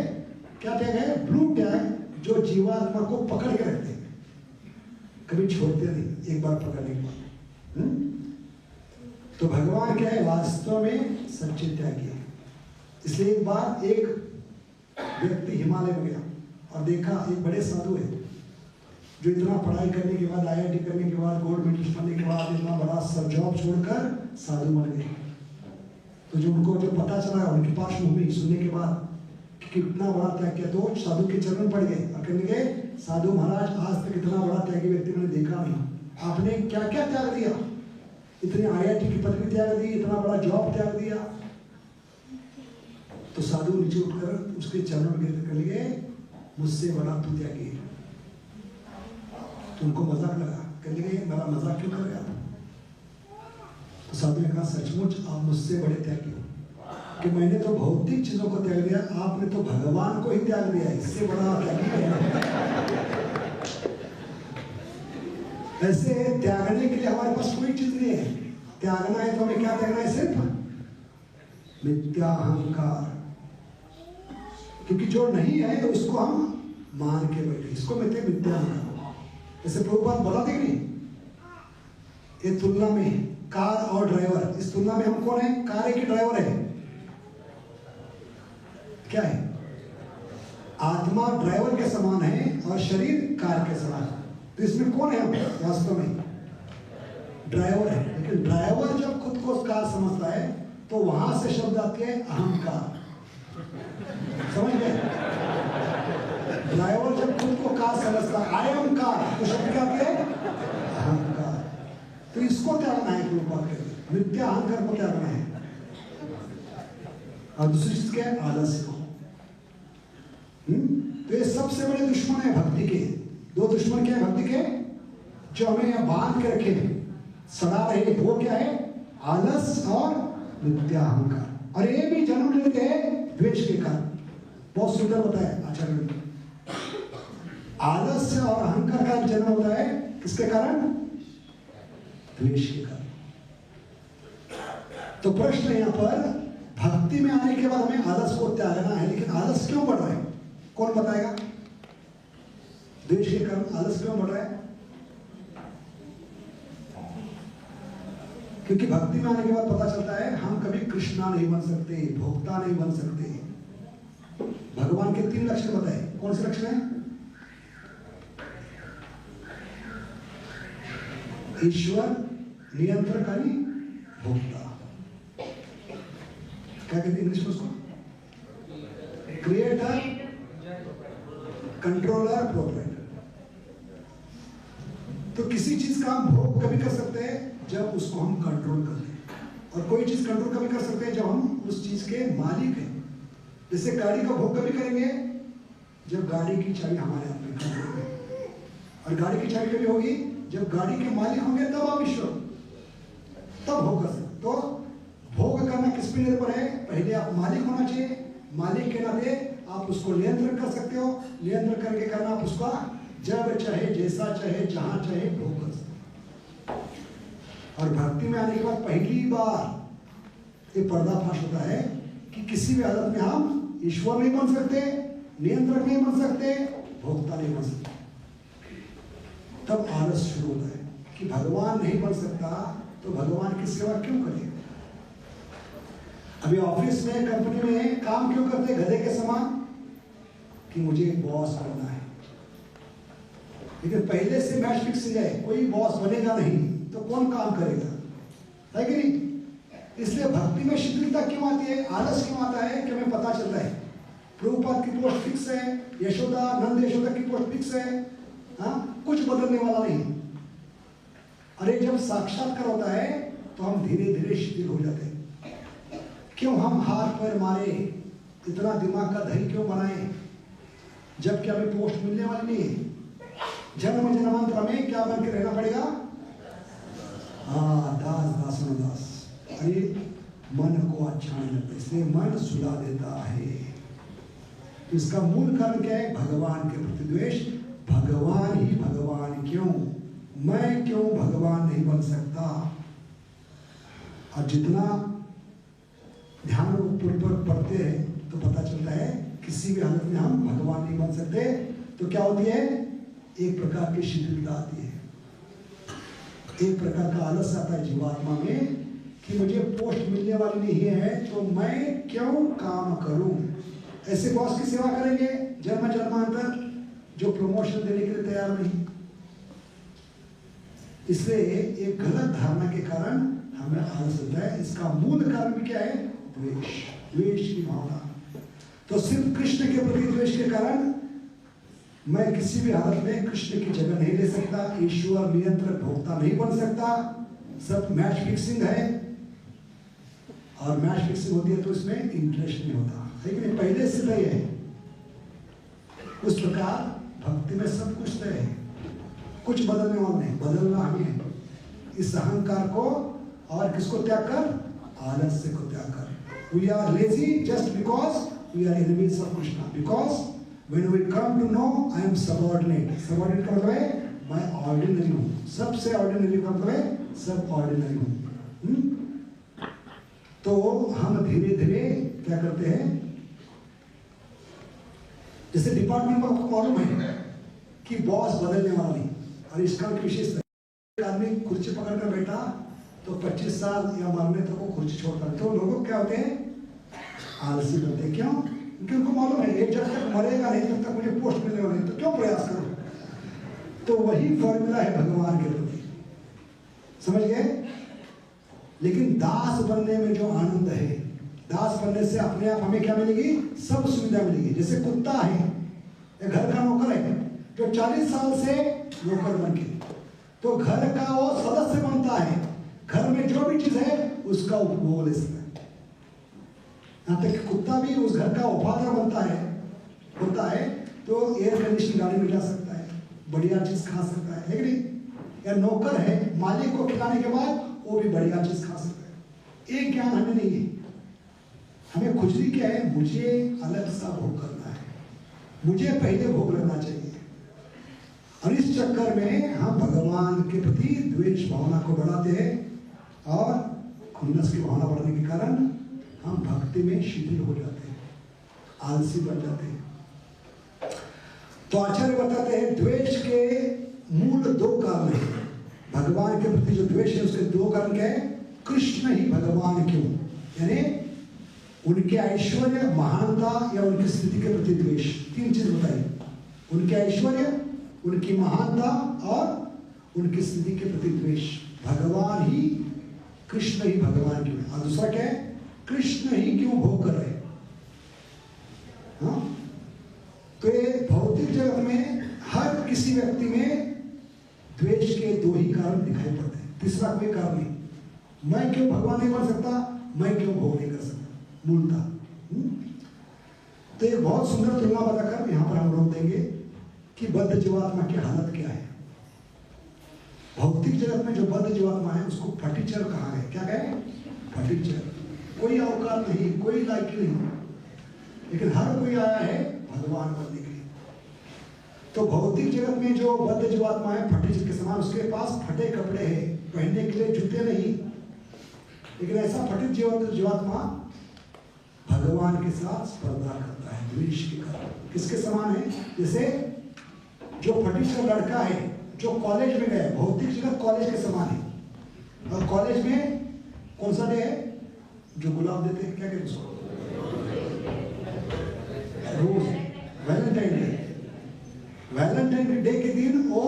क्या टैग है? ब्लू टैग, जो जीवात्मा को पकड़ के रखते हैं, कभी छोड़ते नहीं एक बार पकड़ने के बाद। तो भगवान क्या है? वास्तव में सच्चे त्यागी है। इसलिए एक बार एक व्यक्ति हिमालय में गया और देखा एक बड़े साधु है, जो इतना पढ़ाई करने के बाद, IIT करने के बाद, गोल्ड मेडल पाने के बाद, इतना बड़ा सब जॉब छोड़कर साधु बन गए। तो जो उनको जो पता चला, उनकी पार्श्वभूमि सुनने के बाद कि कितना बड़ा त्याग किया, तो साधु के चरण पड़ गए और कहने लगे, साधु महाराज आज तक इतना बड़ा त्यागी व्यक्ति मैंने देखा नहीं, आपने क्या क्या त्याग दिया? इतनी IIT की पदवी त्याग दी, इतना बड़ा जॉब त्याग दिया। तो साधु नीचे उठकर उसके चरणों में गिर कर लिए, मुझसे बड़ा तू त्यागी है। तो उनको मजाक लगा, कहने लगे मेरा मजाक क्यों कर रहे आप? तो साधु ने कहा सचमुच आप मुझसे बड़े त्यागी हो कि मैंने तो भौतिक चीजों को त्याग दिया, आपने तो भगवान को ही त्याग दिया, इससे बड़ा त्यागी है। ऐसे त्यागने के लिए हमारे पास कोई चीज नहीं है। त्यागना है तो हमें क्या त्यागना है? सिर्फ मिथ्या अहंकार, क्योंकि जो नहीं है उसको हम मान के बैठे, इसको मिथ्या अहंकार। जैसे प्रभुपाद बताते नहीं, ये तुलना में कार और ड्राइवर, इस तुलना में हम कौन है? कार है कि ड्राइवर है? क्या है? आत्मा ड्राइवर के समान है और शरीर कार के समान है। तो इसमें कौन है? हम वास्तव में ड्राइवर है। लेकिन ड्राइवर जब खुद को कार समझता है तो वहां से शब्द आते हैं अहंकार। समझ गए? ड्राइवर जब खुद को कार समझता है, आई एम कार, तो शब्द क्या आते हैं? अहंकार। तो इसको त्यागना है, मिथ्या अहंकार को त्यागना है। और दूसरी चीज क्या है? आलस्य को। तो ये सबसे बड़े दुश्मन है भक्ति के। दो दुश्मन क्या है भक्ति के? जो हमें यहाँ बांध के रखे सदा रहे, वो क्या है? आलस और मिथ्या अहंकार। और ये भी जन्म लेते हैं द्वेष के कारण। बहुत सुंदर बताया आचार्य ने। आलस्य और अहंकार का जन्म होता है किसके कारण? द्वेष के कारण। तो प्रश्न यहाँ पर, भक्ति में आने के बाद हमें आलस को त्यागना है, लेकिन आलस क्यों बढ़ रहा है? कौन बताएगा? द्वेष के कारण आलस क्यों बढ़ रहा है? क्योंकि भक्ति में आने के बाद पता चलता है हम कभी कृष्णा नहीं बन सकते, भोक्ता नहीं बन सकते। भगवान के 3 लक्षण बताए। कौन से लक्षण है? ईश्वर, नियंत्रकारी, भोक्ता। क्या कहते हैं इंग्लिश में उसको? Creator, controller, proprietor. तो किसी चीज का हम भोग कभी कर सकते हैं जब उसको हम कंट्रोल कर लें, और कोई चीज कंट्रोल कभी कर सकते हैं जब हम उस चीज के मालिक हैं। जैसे गाड़ी का भोग कभी करेंगे जब गाड़ी की चाबी हमारे हाथ में कंट्रोल है, और गाड़ी की चाबी कभी होगी जब गाड़ी के मालिक होंगे, तब आप ईश्वर, तब भोग कर सकते। तो भोग करना किस पे निर्भर है? पहले आप मालिक होना चाहिए, मालिक के नाते आप उसको नियंत्रण कर सकते हो, नियंत्रण करके करना आप उसका जब चाहे, जैसा चाहे, जहां चाहे भोग कर सकते। और भक्ति में आने के बाद पहली बार ये पर्दाफाश होता है कि किसी भी हालत में हम ईश्वर नहीं बन सकते, नियंत्रक नहीं बन सकते, भोक्ता नहीं बन सकते। तब आलस शुरू होता है कि भगवान नहीं बन सकता तो भगवान की सेवा क्यों करें? अभी ऑफिस में, कंपनी में काम क्यों करते गधे के समान? कि मुझे बॉस बनना है। लेकिन पहले से मैच फिक्स हो जाए, कोई बॉस बनेगा नहीं तो कौन काम करेगा? है कि नहीं? इसलिए भक्ति में शिथिलता क्यों आती है, आलस क्यों आता है? कि हमें पता चलता है प्रभुपाद की पोस्ट फिक्स है, यशोदा, नंद यशोदा की पोस्ट फिक्स है, हाँ, कुछ बदलने वाला नहीं। अरे जब साक्षात्कार होता है तो हम धीरे धीरे शिथिल हो जाते हैं। क्यों हम हाथ पैर मारे, इतना दिमाग का दही क्यों बनाए, जबकि हमें पोस्ट मिलने वाली नहीं है? जन्म जन्मांतर में क्या बन के रहना पड़ेगा? हाँ, दास दासनदास। अरे मन को अच्छा नहीं लगता, इसलिए मन सुला देता है। इसका मूल कारण क्या है? भगवान के प्रति द्वेष। भगवान ही भगवान क्यों, मैं क्यों भगवान नहीं बन सकता? और जितना ध्यान पूर्वक पढ़ते हैं तो पता चलता है किसी भी हालत में हम भगवान नहीं बन सकते। तो क्या होती है? एक प्रकार की शिथिलता आती है, एक प्रकार का आलस आता है जीवात्मा में कि मुझे पोस्ट मिलने वाली नहीं है तो मैं क्यों काम करूं? ऐसे बॉस की सेवा करेंगे जन्म जन्मांतर जो प्रमोशन देने के लिए तैयार नहीं। इसलिए एक गलत धारणा के कारण हमें आलस होता है। इसका मूल कारण भी क्या है? द्वेष, द्वेष की भावना। तो सिर्फ कृष्ण के प्रति द्वेष के कारण मैं किसी भी हालत में कृष्ण की जगह नहीं ले सकता, ईश्वर, नियंत्रक, भोक्ता नहीं बन सकता। सब मैच फिक्सिंग है, और मैच फिक्सिंग होती है तो इसमें इंटरेस्ट नहीं होता, लेकिन पहले से तय है। उस प्रकार भक्ति में सब कुछ तय है, कुछ बदलने वाला नहीं, बदलना हमें है। इस अहंकार को और किसको त्याग कर, आलस्य को त्याग कर। We are lazy just because we are enemies of Krishna. Because when we come to know I am subordinate. Subordinate का मतलब है मैं ऑर्डिनरी हूँ, सबसे ऑर्डिनरी का मतलब है सब ऑर्डिनरी हूँ। तो हम धीरे धीरे क्या करते हैं, जैसे डिपार्टमेंट में आपको मालूम है कि बॉस बदलने वाला नहीं, और इसका विशेष आदमी कुर्सी पकड़कर बैठा तो 25 साल या मरने तक वो कुर्सी छोड़ता है, तो लोगों क्या होते हैं, आलसी बनते हैं। क्यों? क्योंकि उनको मालूम है ये जब तक मरेगा नहीं तब तक मुझे पोस्ट मिलने वाला नहीं, तो क्यों प्रयास करो। तो वही फॉर्मूला है भगवान के प्रति, समझ गए। लेकिन दास बनने में जो आनंद है, दास बनने से अपने आप हमें क्या मिलेगी, सब सुविधा मिलेगी। जैसे कुत्ता है या घर का नौकर है जो 40 साल से नौकर बन के, तो घर का वो सदस्य बनता है, घर में जो भी चीज है उसका उपभोग ले सकता है। यहाँ तक कि कुत्ता भी उस घर का वफादार बनता है, होता है, तो एयर कंडीशन गाड़ी में जा सकता है, बढ़िया चीज खा सकता है, लेकिन या नौकर है, मालिक को खिलाने के बाद वो भी बढ़िया चीज खा सकता है। एक ज्ञान हमें नहीं है, हमें खुजली क्या है, मुझे अलग सा भोग करना है, मुझे पहले भोग लगना चाहिए। और इस चक्कर में हम भगवान के प्रति द्वेष भावना को बढ़ाते हैं, और खुन्नस की भावना बढ़ने के कारण हम भक्ति में शिथिल हो जाते हैं, आलसी बन जाते हैं। तो आचार्य बताते हैं द्वेष के मूल 2 कारण हैं। भगवान के प्रति जो द्वेष है उसके 2 कारण क्या है, कृष्ण ही भगवान क्यों, यानी उनके ऐश्वर्य, महानता या उनकी स्थिति के प्रति द्वेष। 3 चीज बताई, उनके ऐश्वर्य, उनकी महानता और उनकी स्थिति के प्रति द्वेष। भगवान ही, कृष्ण ही भगवान क्यों। और दूसरा क्या है, कृष्ण ही क्यों भोग कर रहे। हाँ, तो ये भौतिक जगत में हर किसी व्यक्ति में द्वेष के 2 ही कारण दिखाई पड़ते हैं, तीसरा कोई कारण नहीं। मैं क्यों भगवान नहीं बन सकता, मैं क्यों भोग नहीं कर सकता, मूलता। तो एक बहुत सुंदर तुलना बताकर यहां पर हम रोक देंगे कि बद्ध जीवात्मा की हालत क्या है। भौतिक जगत में जो बद्ध जीवात्मा है उसको फटीचर कहा गया। क्या कहे, फटीचर। कोई औकात नहीं, कोई लायक नहीं, लेकिन हर कोई आया है भगवान बनने के लिए। तो भौतिक जगत में जो बद्ध जीवात्मा है फटीचर के समान, उसके पास फटे कपड़े हैं, पहनने के लिए जूते नहीं, लेकिन ऐसा फटित जीवात्मा भगवान के साथ स्पर्धा करता है द्वेष के कारण। किसके समान है, जैसे जो फटीचर लड़का है जो कॉलेज में गया, भौतिक जगत कॉलेज के समान है, और कॉलेज में कौन सा डे है, जो गुलाब देते हैं, क्या कहते हैं उसको, रोज, वैलेंटाइन डे। वैलेंटाइन डे के दिन वो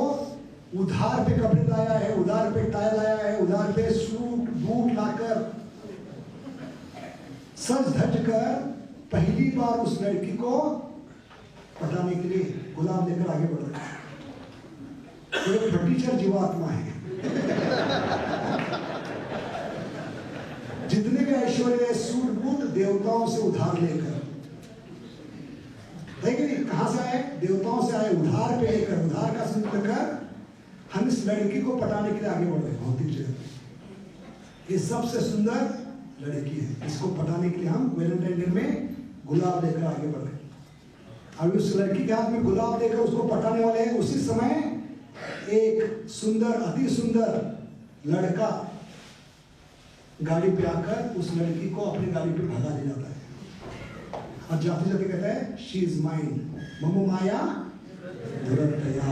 उधार पे कपड़े लाया है, उधार पे टाई लाया है, उधार पे सूट बूट लाकर सज धज कर पहली बार उस लड़की को पटाने के लिए गुलाब लेकर आगे बढ़ रहा है। तो एक फटीचर जीवात्मा है। जितने भी ऐश्वर्य सूट बूट देवताओं से उधार लेकर, लेकिन कहां से आए, देवताओं से आए, उधार पे लेकर, उधार का सूट लेकर हम इस लड़की को पटाने के लिए आगे बढ़ रहे हैं भौतिक जगत में। ये सबसे सुंदर लड़की है, इसको पटाने के लिए हम वैलेंटाइन डे में गुलाब लेकर आगे बढ़ रहे हैं। अभी उस लड़की के हाथ में गुलाब लेकर उसको पटाने वाले हैं, उसी समय एक सुंदर, अति सुंदर लड़का गाड़ी पे आकर उस लड़की को अपनी गाड़ी पे भगा ले जाता है, और जाते जाते कहता है शी इज माइन, ममो माया दुरंतया।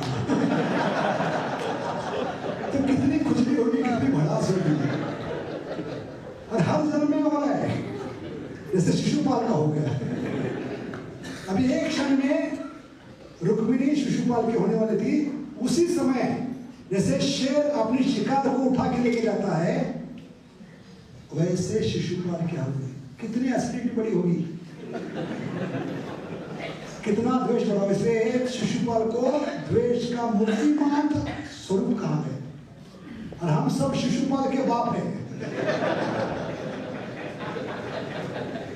तो कितनी खुजली होगी, कितनी भड़ास होगी, और हर जन्म में हो रहा है, जैसे शिशुपाल का हो गया। अभी एक क्षण में रुक्मिणी शिशुपाल की होने वाली थी, उसी समय जैसे शेर अपनी शिकार को उठा के लेके जाता है, वैसे शिशुपाल की हालत में कितनी एसिडिटी बड़ी होगी, कितना द्वेष बढ़ा। वैसे शिशुपाल को द्वेष का मूर्तिमान स्वरूप कहा गया। और हम सब शिशुपाल के बाप हैं।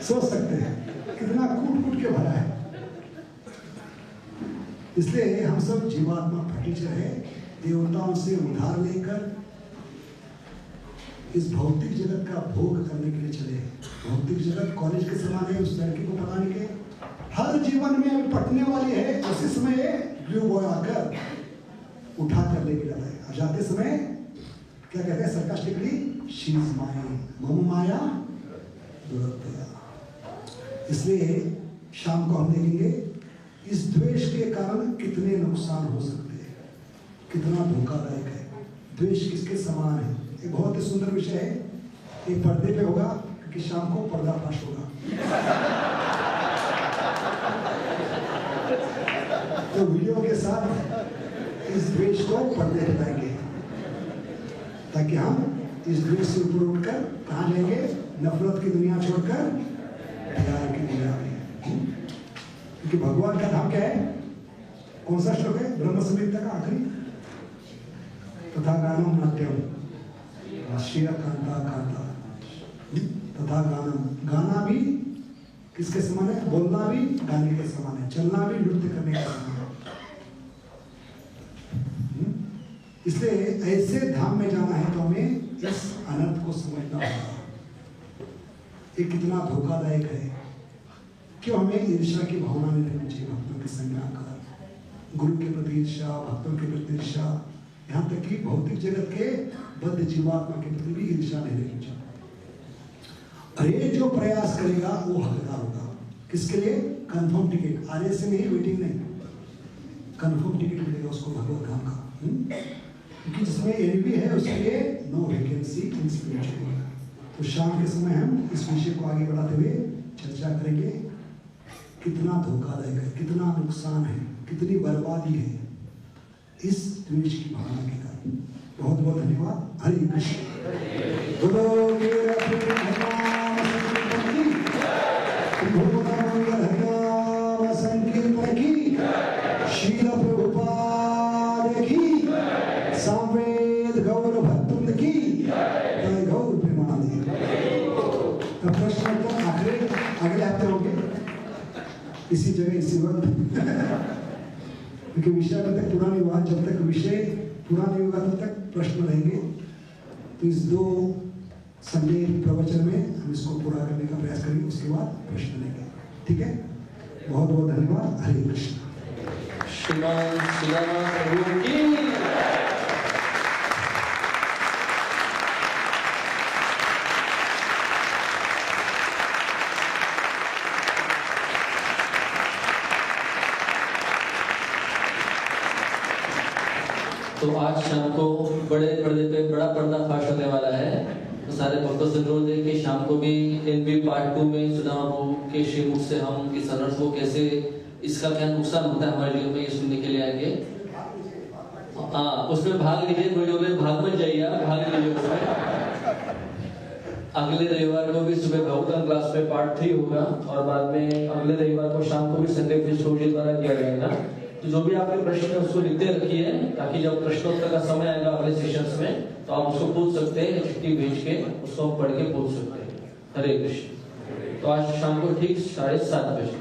सोच सकते हैं कितना कूट कूट के भरा है। इसलिए हम सब जीवात्मा फटीचर है, देवताओं से उधार लेकर इस भौतिक जगत का भोग करने के लिए चले। भौतिक जगत कॉलेज के समान है, उस लड़की को पता नहीं के हर जीवन में अभी पटने वाली है। उसी समय ब्लू बॉय आकर उठा कर लेके जाता है। और जाते समय क्या कहते हैं सरकास्टिकली, शी इज माई मम माया दुरत्या। इसलिए शाम को हम देखेंगे इस द्वेष के कारण कितने नुकसान हो सकते हैं, कितना धोखादायक है। द्वेष किसके समान है? एक बहुत ही सुंदर विषय है, एक पर्दे पे होगा क्योंकि शाम को पर्दाफाश होगा। तो वीडियो के साथ इस द्वेष को पर्दे हटाएंगे ताकि हम इस द्वेष से ऊपर उठकर कहाँ जाएंगे? नफरत की दुनिया छोड़कर प्यार की दुनिया में। क्योंकि भगवान का धाम क्या है? कौन सा श्लोक है? ब्रह्म संहिता का आखिरी, तथा गानम नाट्यम राष्ट्रीय कांता कांता तथा गानम। गाना भी किसके समान है? बोलना भी गाने के समान है, चलना भी नृत्य करने के समान है। इसलिए ऐसे धाम में जाना है तो हमें इस अनर्थ को समझना होगा। ये कितना धोखादायक है। क्यों हमें ईर्ष्या की भावना नहीं रखनी चाहिए? भक्तों के संग्राम का, गुरु के प्रति ईर्ष्या, भक्तों के प्रति ईर्ष्या, यहाँ तक कि भौतिक जगत के बद्ध जीवात्मा के प्रति भी ईर्ष्या नहीं रखनी चाहिए। और ये जो प्रयास करेगा वो हकदार होगा। किसके लिए? Confirm ticket. आने से नहीं, वेटिंग नहीं, कंफर्म टिकट मिलेगा उसको भगवत धाम का। क्योंकि जिसमें एनवी है उसके लिए नो वैकेंसी इन स्पिरिचुअल। तो शाम के समय हम इस विषय को आगे बढ़ाते हुए चर्चा करेंगे। कितना धोखादायक है, कितना नुकसान है, कितनी बर्बादी है इस द्वेष की भावना के कारण। बहुत बहुत धन्यवाद। हरि कृष्ण। बोलो मेरा हरिनाम संकीर्तन की, शील प्रभुपाद की, सामवेद गौर भक्तुंद की, गौर प्रेमानंद। तो प्रश्न उत्तर अगले हफ्ते होंगे इसी जगह इसी वक्त। क्योंकि विषय अभी तक पूरा नहीं हुआ। जब तक विषय पूरा नहीं होगा तब तक प्रश्न रहेंगे। तो इस 2 संडे प्रवचन में हम इसको पूरा करने का प्रयास करेंगे, उसके बाद प्रश्न लेंगे। ठीक है, बहुत बहुत धन्यवाद। हरे कृष्ण। श्रीमान सुदामा प्रभु की। तो आज शाम को बड़े पर्दे पे बड़ा पर्दाफाश होने वाला है। तो सारे भक्तों से अनुरोध है कि शाम को भी एनबी पार्ट 2 में सुदामा प्रभु के श्रीमुख से हम इस अनर्थ को कैसे, इसका क्या नुकसान होता है हमारे जीवन में, ये सुनने के लिए आएंगे। हाँ, उसमें भाग लीजिए। वीडियो में भाग मत जाइए, भाग लीजिए उसमें। अगले रविवार को भी सुबह भगवतन क्लास में पार्ट 3 होगा और बाद में अगले रविवार को शाम को भी संडे फिस्ट द्वारा किया जाएगा। तो जो भी आपके प्रश्न है उसको लिखते रखिए ताकि जब प्रश्नोत्तर का समय आएगा अगले सेशंस में तो आप उसको पूछ सकते हैं, चिट्ठी भेज के उसको पढ़ के पूछ सकते हैं। हरे कृष्ण। तो आज शाम को ठीक 7:30 बजे।